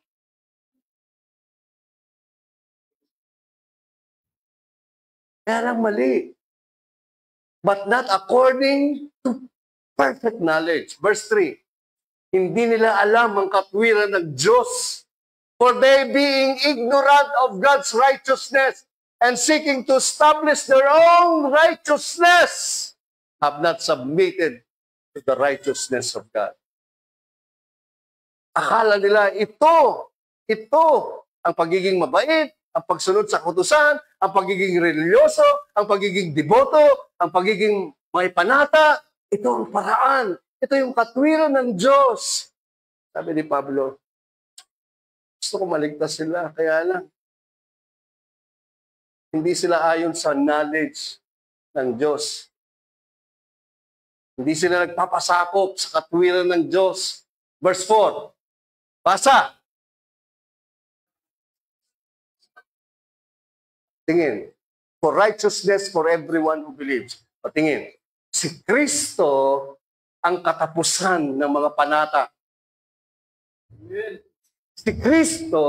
Kaya lang mali. But not according to perfect knowledge. Verse 3, hindi nila alam ang katwiran ng Diyos. For they being ignorant of God's righteousness and seeking to establish their own righteousness, have not submitted to the righteousness of God. Akala nila ito ang pagiging mabait, ang pagsunod sa kautusan, ang pagiging religyoso, ang pagiging deboto, ang pagiging may panata. Ito ang paraan. Ito yung katwiran ng Diyos. Sabi ni Pablo, gusto ko maligtas sila, kaya lang, hindi sila ayon sa knowledge ng Diyos. Hindi sila nagpapasakop sa katwiran ng Diyos. Verse 4, basa. Tingin, for righteousness for everyone who believes. Patingin, si Kristo ang katapusan ng mga panata. Si Kristo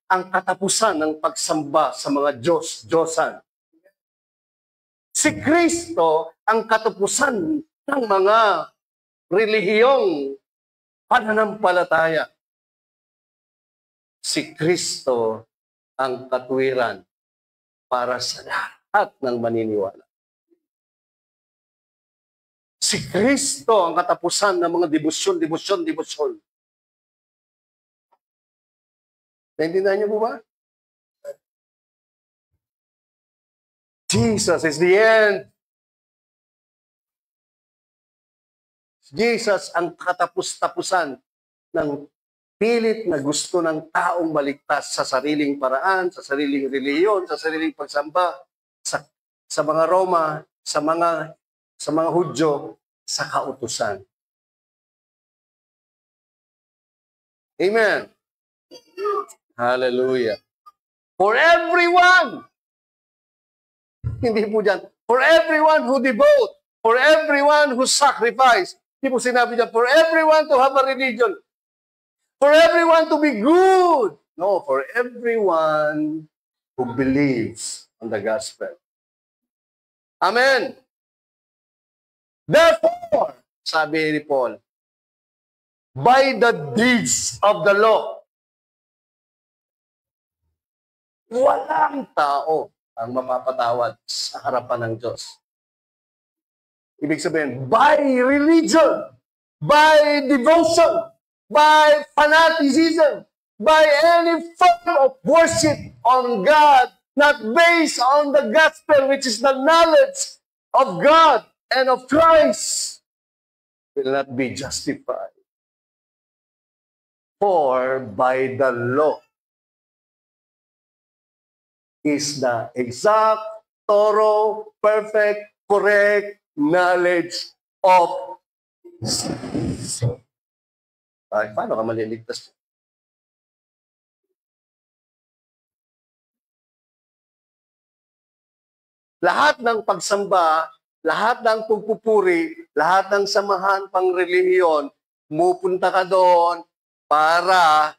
ang katapusan ng pagsamba sa mga Diyos-Diyosan. Si Kristo ang katapusan ng mga relihiyong pananampalataya. Si Kristo ang katwiran para sa lahat ng maniniwala. Si Kristo ang katapusan ng mga debosyon. Naintindihan niyo po ba? Jesus is the end. Jesus ang katapus-tapusan ng pilit na gusto ng taong maligtas sa sariling paraan, sa sariling reliyon, sa sariling pagsamba, sa mga Roma, sa mga Hudyo, sa kautusan. Amen. Hallelujah. For everyone. Hindi po dyan. For everyone who devote. For everyone who sacrifice. Hindi po sinabi dyan, for everyone to have a religion. For everyone to be good. No, for everyone who believes on the gospel. Amen. Therefore, sabi ni Paul, by the deeds of the law, walang tao ang mapapatawad sa harapan ng Diyos. Ibig sabihin, by religion, by devotion, by fanaticism, by any form of worship on God, not based on the gospel, which is the knowledge of God and of Christ, will not be justified. For by the law is the exact, thorough, perfect, correct knowledge of ay, paano ka maliligtas? Lahat ng pagsamba, lahat ng pagpupuri, lahat ng samahan pang relihiyon, mupunta ka doon para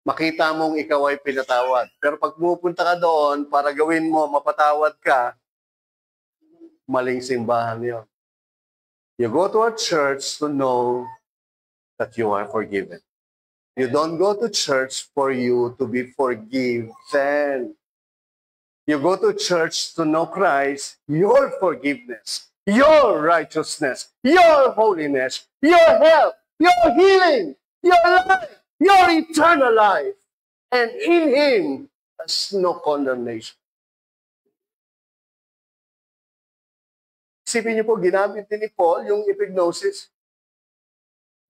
makita mong ikaw ay pinatawad. Pero pag pupunta ka doon para gawin mo, mapatawad ka, maling simbahan yon. You go to a church to know that you are forgiven. You don't go to church for you to be forgiven. You go to church to know Christ, your forgiveness, your righteousness, your holiness, your health, your healing, your life, your eternal life. And in Him, there's no condemnation. Isipin niyo po, ginamit din ni Paul yung epignosis.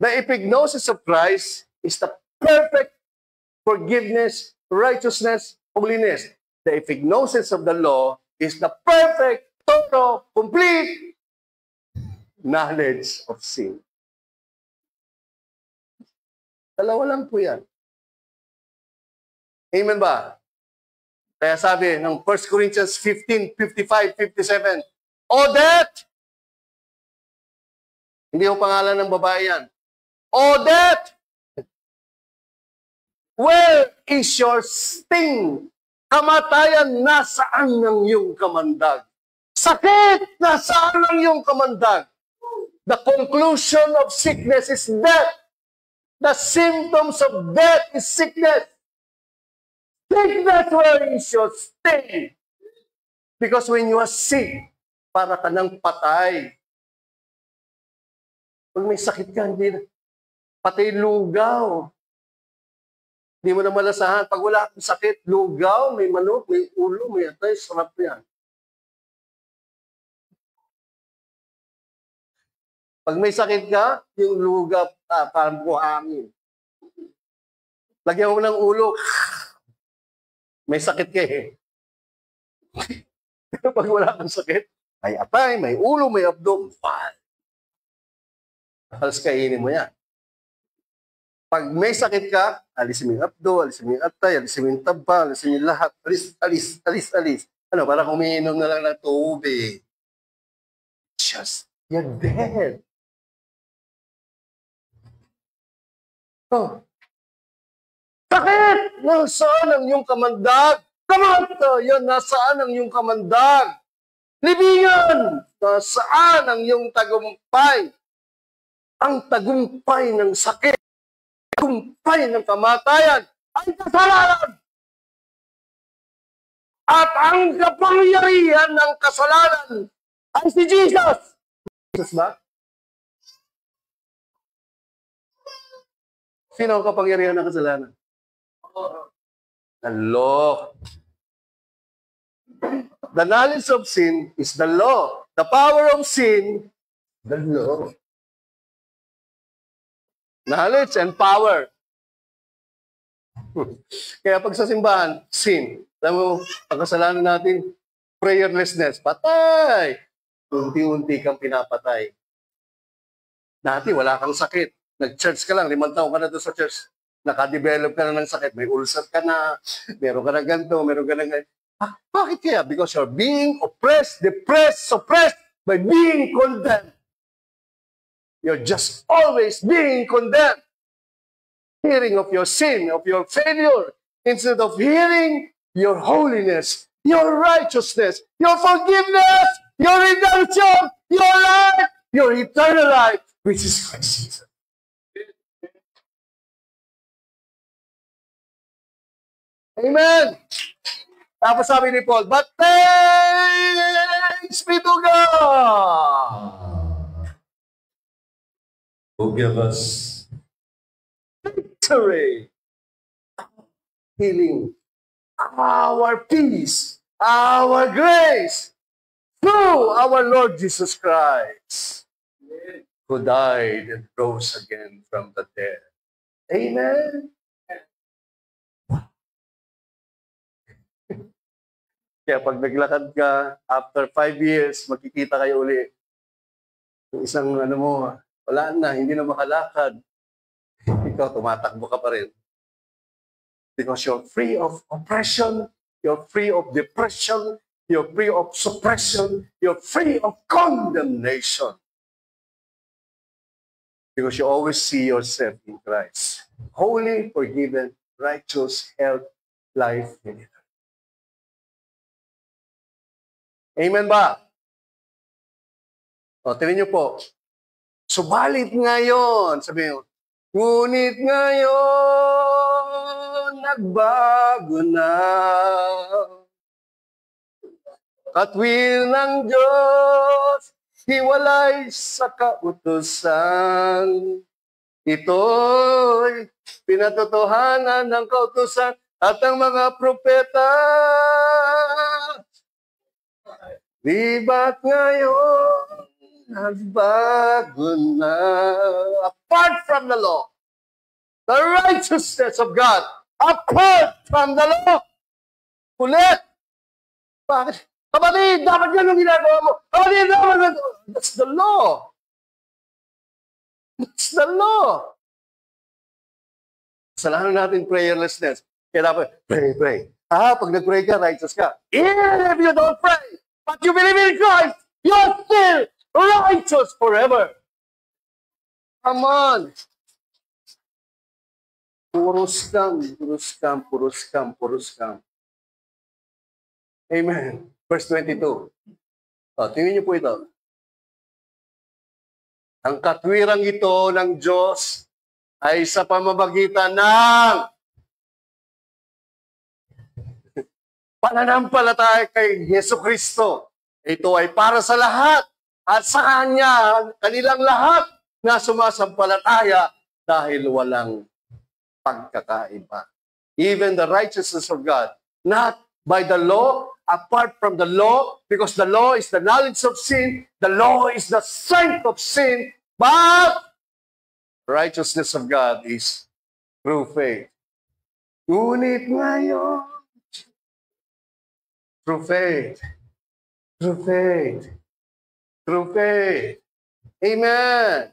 The epignosis of Christ is the perfect forgiveness, righteousness, holiness. The epignosis of the law is the perfect, total, complete knowledge of sin. Dalawa lang po yan. Amen ba? Kaya sabi ng 1 Corinthians 15, 55, 57, Odette! Hindi ko pangalan ng babae yan. Odette! Where is your sting? Kamatayan, nasaan ng iyong kamandag? Sakit, nasaan ng iyong kamandag? The conclusion of sickness is death. The symptoms of death is sickness. Sickness, where is your sting? Because when you are sick, para ka ng patay. Pag may sakit ka, hindi na. Patay lugaw. Hindi mo na malasahan. Pag wala akong sakit, lugaw, may manok, may ulo, may atay, sarap yan. Pag may sakit ka, yung lugaw, parang buhangin. Lagyan mo ng ulo, may sakit ka eh. Pero pag wala kang sakit, may atay, may ulo, may abdo, halos kainin mo yan. Pag may sakit ka, alisin mo yung abdo, alisin mo yung atay, alisin mo yung taba, alisin mo yung lahat. Alis. Ano, parang umiinom na lang ng tubig. You're dead. Oh. Sakit! Nasaan ang iyong kamandag? Kamatayan, nasaan ang iyong kamandag? Libingan! Nasaan ang iyong tagumpay? Ang tagumpay ng sakit, tagumpay ng kamatayan, ay kasalanan. At ang kapangyarihan ng kasalanan ay si Jesus. Jesus ba? Sino ang kapangyarihan ng kasalanan? The law. The knowledge of sin is the law. The power of sin, the law. Knowledge and power. Kaya pag sa simbahan, sin. Alam mo, ang kasalanan natin, prayerlessness, patay. Unti-unti kang pinapatay. Dati, wala kang sakit. Nag-church ka lang, 5 taon ka na doon sa church. Nakadevelop ka na ng sakit. May ulcer ka na, meron ka na ganito, meron ka na ganito. Bakit kaya? Because you're being oppressed, depressed, suppressed by being condemned. You're just always being condemned. Hearing of your sin, of your failure, instead of hearing your holiness, your righteousness, your forgiveness, your redemption, your life, your eternal life, which is Christ Jesus. Amen. Tapos sabi ni Paul, but thanks be to God who give us victory, healing, our peace, our grace, through our Lord Jesus Christ, who died and rose again from the dead. Amen. Kaya pag naglakad ka, after 5 years, magkikita kayo uli. Yung isang mo, wala na, hindi na makalakad. Ikaw, tumatakbo ka pa rin. Because you're free of oppression, you're free of depression, you're free of suppression, you're free of condemnation. Because you always see yourself in Christ. Holy, forgiven, righteous, health, life, and eternity. Amen ba? O, tingnan niyo po. Subalit ngayon, sabi niyo, Ngunit ngayon, nagbago na. Katwil ng Diyos, hiwalay sa kautusan. Ito'y pinatotohanan ng kautusan at ang mga propeta. Di ba't ngayon, nagbago na? Apart from the law, the righteousness of God, apart from the law. Ulit. Bakit? Kapatid, dapat yan ang ginagawa mo. Kapatid, dapat. That's the law. That's the law. Kasalanan natin prayerlessness. Kaya dapat, pray. Pag nag-pray ka, righteous ka. Even if you don't pray, but you believe in Christ, you're still righteous forever. Come on. Puro scam. Amen. Verse 22. Tingnan niyo po ito. Ang katwirang ito ng Diyos ay sa pamamagitan ng pananampalataya kay Jesucristo. Ito ay para sa lahat at sa Kanya, kanilang lahat na sumasampalataya dahil walang pagkakaiba. Even the righteousness of God, not by the law, apart from the law, because the law is the knowledge of sin, the law is the strength of sin, but righteousness of God is through faith. Ngunit ngayon, through faith. Amen.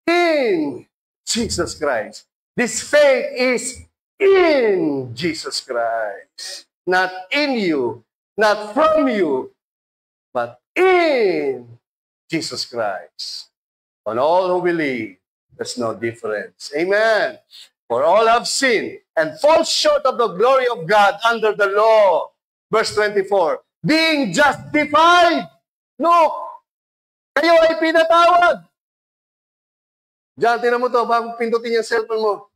In Jesus Christ. This faith is in Jesus Christ. Not in you, not from you, but in Jesus Christ. On all who believe, there's no difference. Amen. For all have sinned and fall short of the glory of God under the law. Verse 24, being justified. Look, kayo ay pinatawad. Diyan, tinan mo to, bago pindutin yung cellphone mo.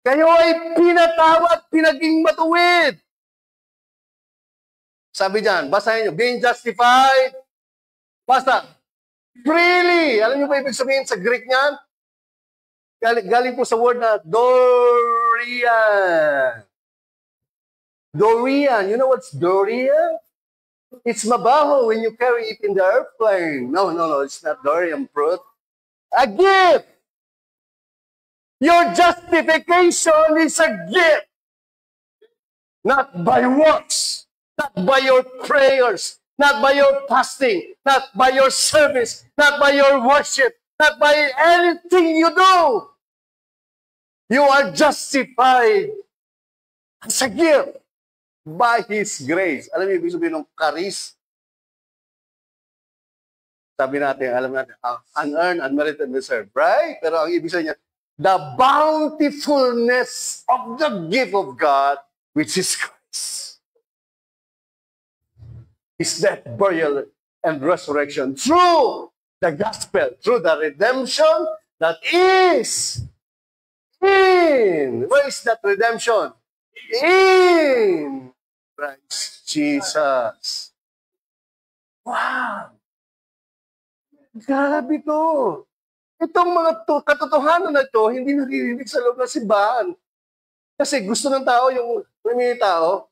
Kayo ay pinatawad, pinaging matuwid. Sabi diyan, basahin nyo, being justified. Basta, freely. Alam niyo ba ibig sabihin sa Greek niyan? Galing po sa word na Dorian. Dorian. You know what's Dorian? It's mabaho when you carry it in the airplane. No, it's not durian fruit. A gift. Your justification is a gift. Not by works. Not by your prayers. Not by your fasting. Not by your service. Not by your worship. Not by anything you do. You are justified as a gift by His grace. Alam niyo, ibig sabihin ng charis? Sabi natin, alam natin, unearned, unmerited, deserved, right? Pero ang ibig sabihin niya, the bountifulness of the gift of God, which is Christ. His death, burial, and resurrection through the gospel, through the redemption that is in. Where is that redemption? In Christ Jesus. Wow! Grabe to. Itong mga katotohanan na ito, hindi naririnig sa loob ng simbahan. Kasi gusto ng tao, yung may tao,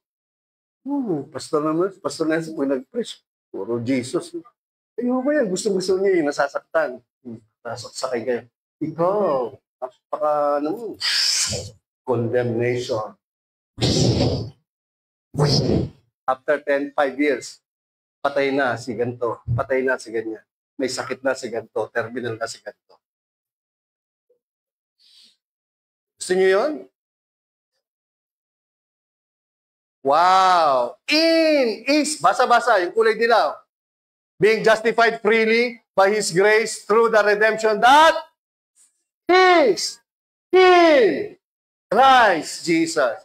pastor na pag nag-preach, puro Jesus. Ayun ba yan? Gusto niya yung nasasaktan. Nasasakay kayo. Ikaw, condemnation. After 5 years, patay na si ganito, patay na si ganyan. May sakit na si ganito, terminal na si ganito. Gusto niyo yun? Wow! In is, basa-basa, yung kulay dilaw. Being justified freely by His grace through the redemption that is in Christ Jesus.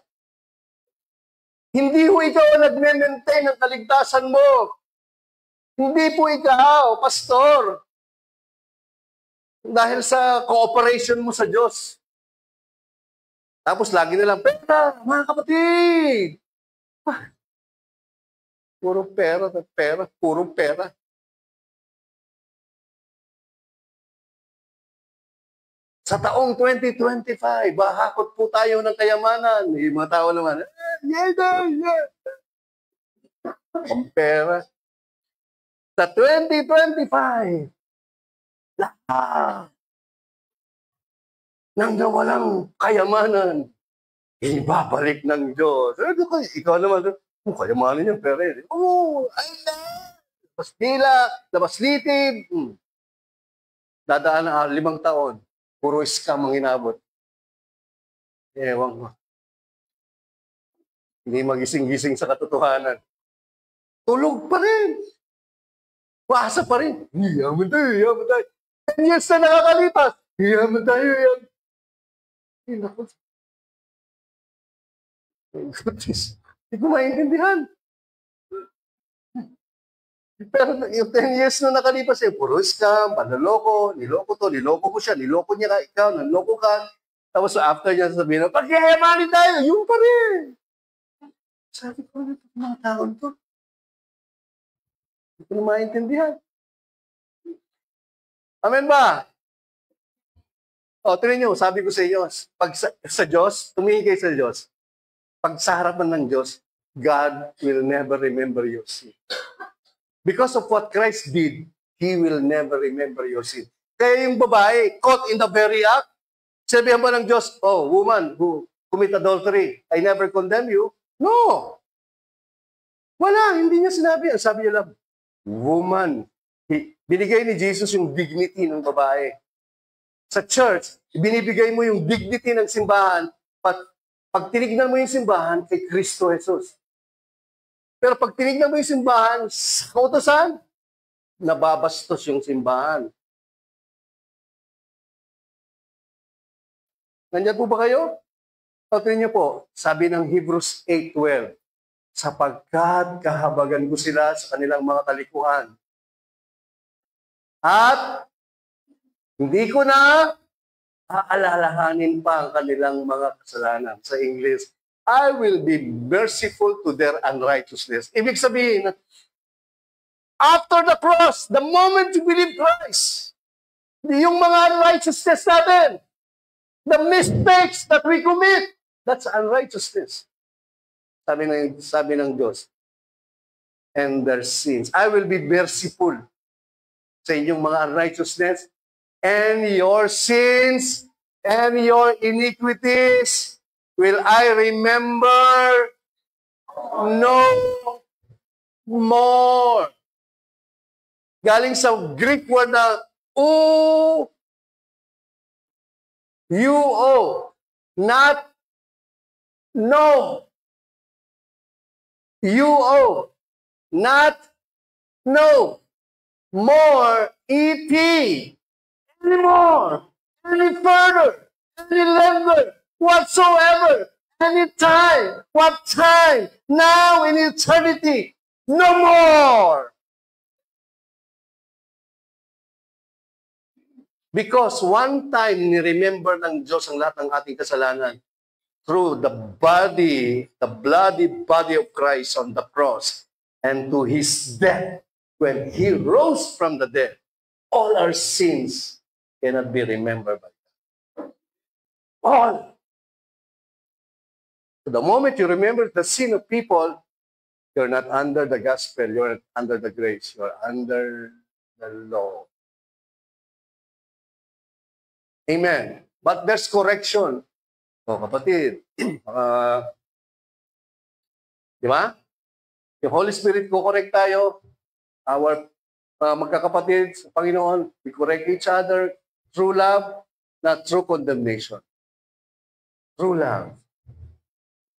Hindi po ikaw ang nag-maintain ng kaligtasan mo. Hindi po ikaw, pastor. Dahil sa cooperation mo sa Diyos. Tapos lagi na lang, pera, mga kapatid! Ah, puro pera, puro pera. Sa taong 2025, bahakot po tayo ng kayamanan. Yung mga tao naman, ang pera. Sa 2025, lahat nang nawalang kayamanan, ibabalik ng Diyos. Ikaw naman, kayamanan yung pera. Ay na! Labas dila, labas litid. Dadaan na 5 taon. Puro scam ang inabot. Ewan ko. Hindi magising-gising sa katotohanan. Tulog pa rin. Pasa pa rin. Yaman tayo, yaman tayo. 10 years na nakakalipas. Yaman tayo, yaman. Naku. Hindi ko maintindihan. Pero yung 10 years na nakalipas, puro scam, panloloko, niloko to, niloko ko siya, niloko niya ikaw, niloko ka. Tapos after niya sabihin, pagyayamanin tayo, yung pa rin. Sabi ko, mga taon to. Hindi ko na maintindihan. Amen ba? O, tingnan nyo, sabi ko sa inyo, pag sa Diyos, tumingin kayo sa Diyos. Pag sa harapan ng Diyos, God will never remember your sin. Because of what Christ did, He will never remember your sin. Kaya yung babae, caught in the very act, sabihan ba ng Diyos, oh, woman who commit adultery, I never condemn you? No! Wala, hindi niya sinabi. Ang sabi niya lang, woman. Binigay ni Jesus yung dignity ng babae. Sa church, binibigay mo yung dignity ng simbahan. Pag tinignan mo yung simbahan kay Kristo Jesus. Pero pag tinignan mo yung simbahan sa kautusan, nababastos yung simbahan. Nandiyan po ba kayo? Pagkain niyo po, sabi ng Hebrews 8:12, sapagkat kahabagan ko sila sa kanilang mga kalikuan. At hindi ko na aalalahanin pa ang kanilang mga kasalanan. Sa English, I will be merciful to their unrighteousness. Ibig sabihin, after the cross, the moment you believe Christ, yung mga unrighteousness natin, the mistakes that we commit, that's unrighteousness. Sabi ng Diyos, and their sins. I will be merciful sa inyong mga unrighteousness, and your sins and your iniquities will I remember no more. Galing sa Greek word na uo, not no. Uo, not no. More, et. Anymore, any further, any longer, whatsoever, any time, what time, now in eternity, no more. Because one time, ni-remember ng Diyos ang lahat ng ating kasalanan through the bloody body of Christ on the cross and to His death when He rose from the dead. All our sins cannot be remembered by God. All. So the moment you remember the sin of people, you're not under the gospel, you're under the grace, you're under the law. Amen. But there's correction. O kapatid, di ba? Yung Holy Spirit ko correct tayo, our magkakapatid sa Panginoon, we correct each other through love, not through condemnation. Through love.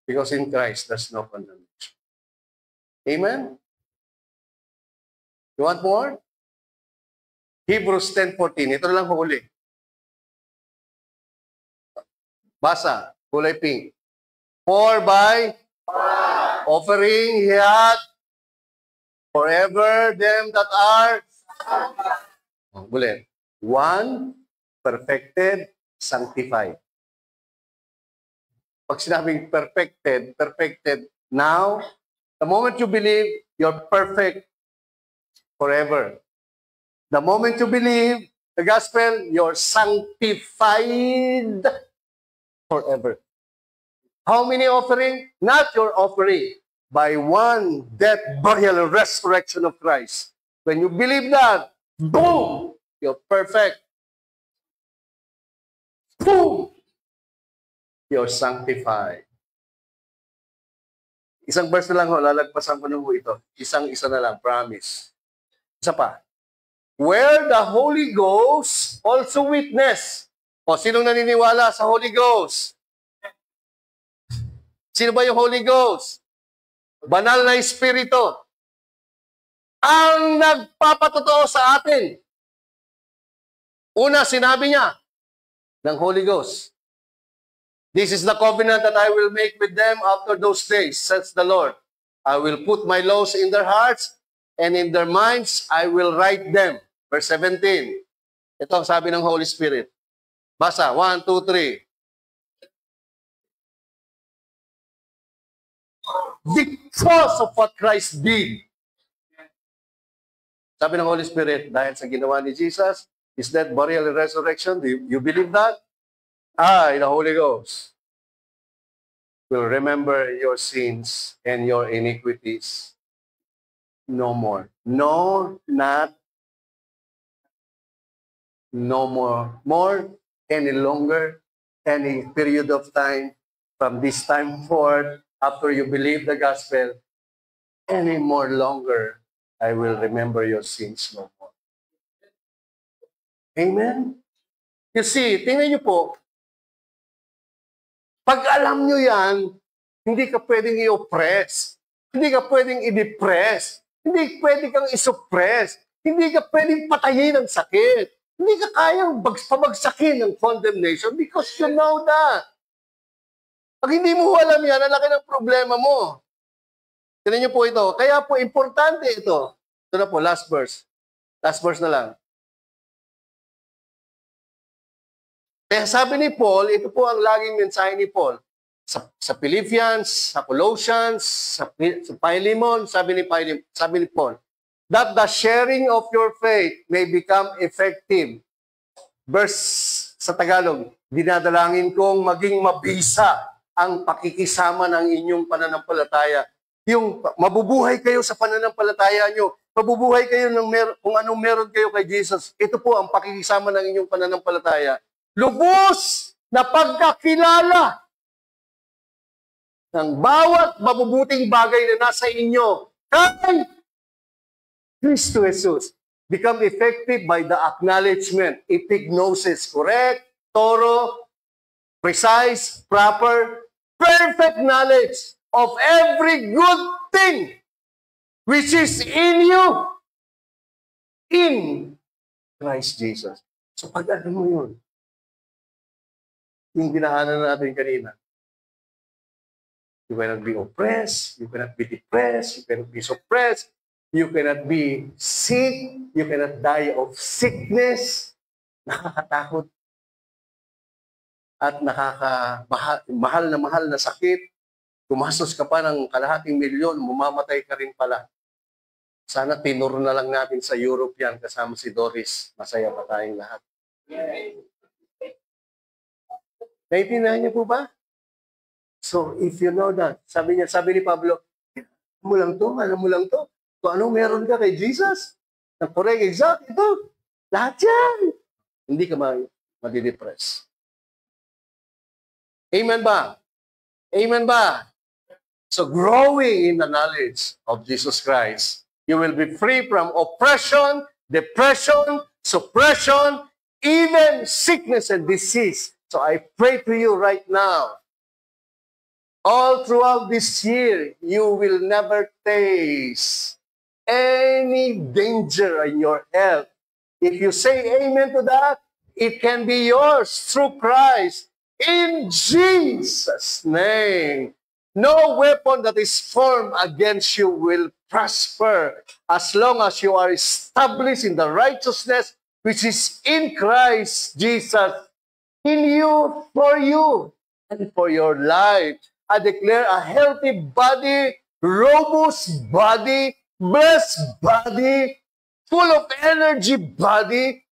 Because in Christ, there's no condemnation. Amen? You want more? Hebrews 10:14. Ito na lang huli. Basa, kulay pink. For by offering He hath forever them that are. Ulit. 1, perfected, sanctified. Pag sinabing perfected, now, the moment you believe, you're perfect forever. The moment you believe the gospel, you're sanctified forever. How many offering? Not your offering. By one death, burial, and resurrection of Christ. When you believe that, boom, you're perfect. Boom, you're sanctified. Isang verse na lang ho, lalagpasan ko na ho ito. Isang-isa na lang, promise. Isa pa. Where the Holy Ghost also witness. O, sinong naniniwala sa Holy Ghost? Sino ba yung Holy Ghost? Banal na Espiritu. Ang nagpapatotoo sa atin. Una, sinabi niya ng Holy Ghost. This is the covenant that I will make with them after those days, says the Lord. I will put my laws in their hearts, and in their minds I will write them. Verse 17. Ito ang sabi ng Holy Spirit. Basa, 1, 2, 3. Because of what Christ did. Sabi ng Holy Spirit, dahil sa ginawa ni Jesus, His death, burial, and resurrection, do you believe that? I, the Holy Ghost, will remember your sins and your iniquities no more. No, not no more. More, any longer, any period of time, from this time forward, after you believe the gospel, any more longer, I will remember your sins no more. Amen? You see, tingnan niyo po, pag alam niyo yan, hindi ka pwedeng i-oppress, hindi ka pwedeng i-depress, hindi pwedeng kang i-suppress, hindi ka pwedeng patayin ng sakit, hindi ka kayang pabagsakin ng condemnation because you know that. Pag hindi mo alam yan, ang laki ng problema mo. Tignan niyo po ito. Kaya po, importante ito. Ito na po, last verse. Last verse na lang. Kaya sabi ni Paul, ito po ang laging mensahe ni Paul. Sa Philippians, sa Colossians, sa Philemon, sabi ni Paul, that the sharing of your faith may become effective. Verse sa Tagalog, dinadalangin kong maging mabisa ang pakikisama ng inyong pananampalataya. Yung mabubuhay kayo sa pananampalataya nyo, mabubuhay kayo kung anong meron kayo kay Jesus. Ito po ang pakikisama ng inyong pananampalataya. Lubos na pagkakilala ng bawat mabubuting bagay na nasa inyo kay Kristo Jesus. Become effective by the acknowledgement, epignosis, correct, thorough, precise, proper, perfect knowledge of every good thing which is in you, in Christ Jesus. So pag ano mo yun, yung dinaanan natin kanina, you cannot be oppressed, you cannot be depressed, you cannot be suppressed, you cannot be sick, you cannot die of sickness, nakakatakot, at mahal na sakit, gumastos ka pa ng kalahating milyon, mamamatay ka rin pala. Sana tinuro na lang natin sa Europe yan kasama si Doris. Masaya pa tayong lahat. Naiintindihan niyo po ba? So, if you know that, sabi ni Pablo, alam mo lang to. Kung anong meron ka kay Jesus, na correct, exact, ito. Lahat yan. Hindi ka madidepress. Amen ba? Amen ba? So growing in the knowledge of Jesus Christ, you will be free from oppression, depression, suppression, even sickness and disease. So I pray to you right now, all throughout this year, you will never taste any danger in your health. If you say amen to that, it can be yours through Christ. In Jesus' name, no weapon that is formed against you will prosper as long as you are established in the righteousness which is in Christ Jesus, in you, and for your life. I declare a healthy body, robust body, blessed body, full of energy body,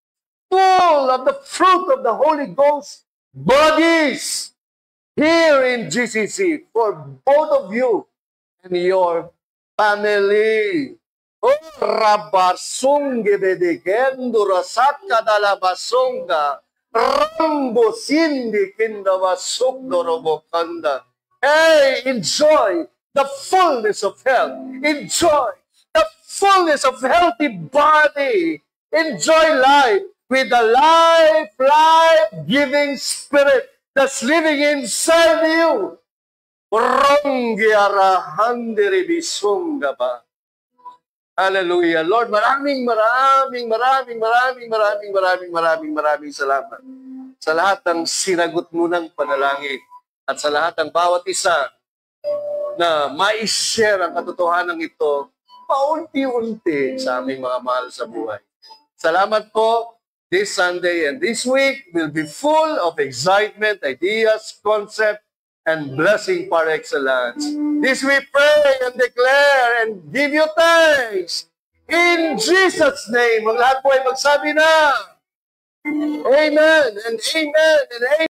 full of the fruit of the Holy Ghost bodies here in GCC for both of you and your family. Oh, Rabasungge bedekendo rasaka dalabasonga, Rambo sindi kindawasukdo robokanda. Hey, enjoy the fullness of health. Enjoy the fullness of healthy body. Enjoy life with the life-giving spirit that's living inside you. Hallelujah. Lord, maraming salamat sa lahat ng sinagot mo ng panalangin at sa lahat ng bawat isa na ma-share ang katotohanan ito paunti-unti sa aming mga mahal sa buhay. Salamat po. This Sunday and this week will be full of excitement, ideas, concept, and blessing par excellence. This we pray and declare and give you thanks. In Jesus' name, ang lahat po ay magsabi na, Amen and Amen and Amen.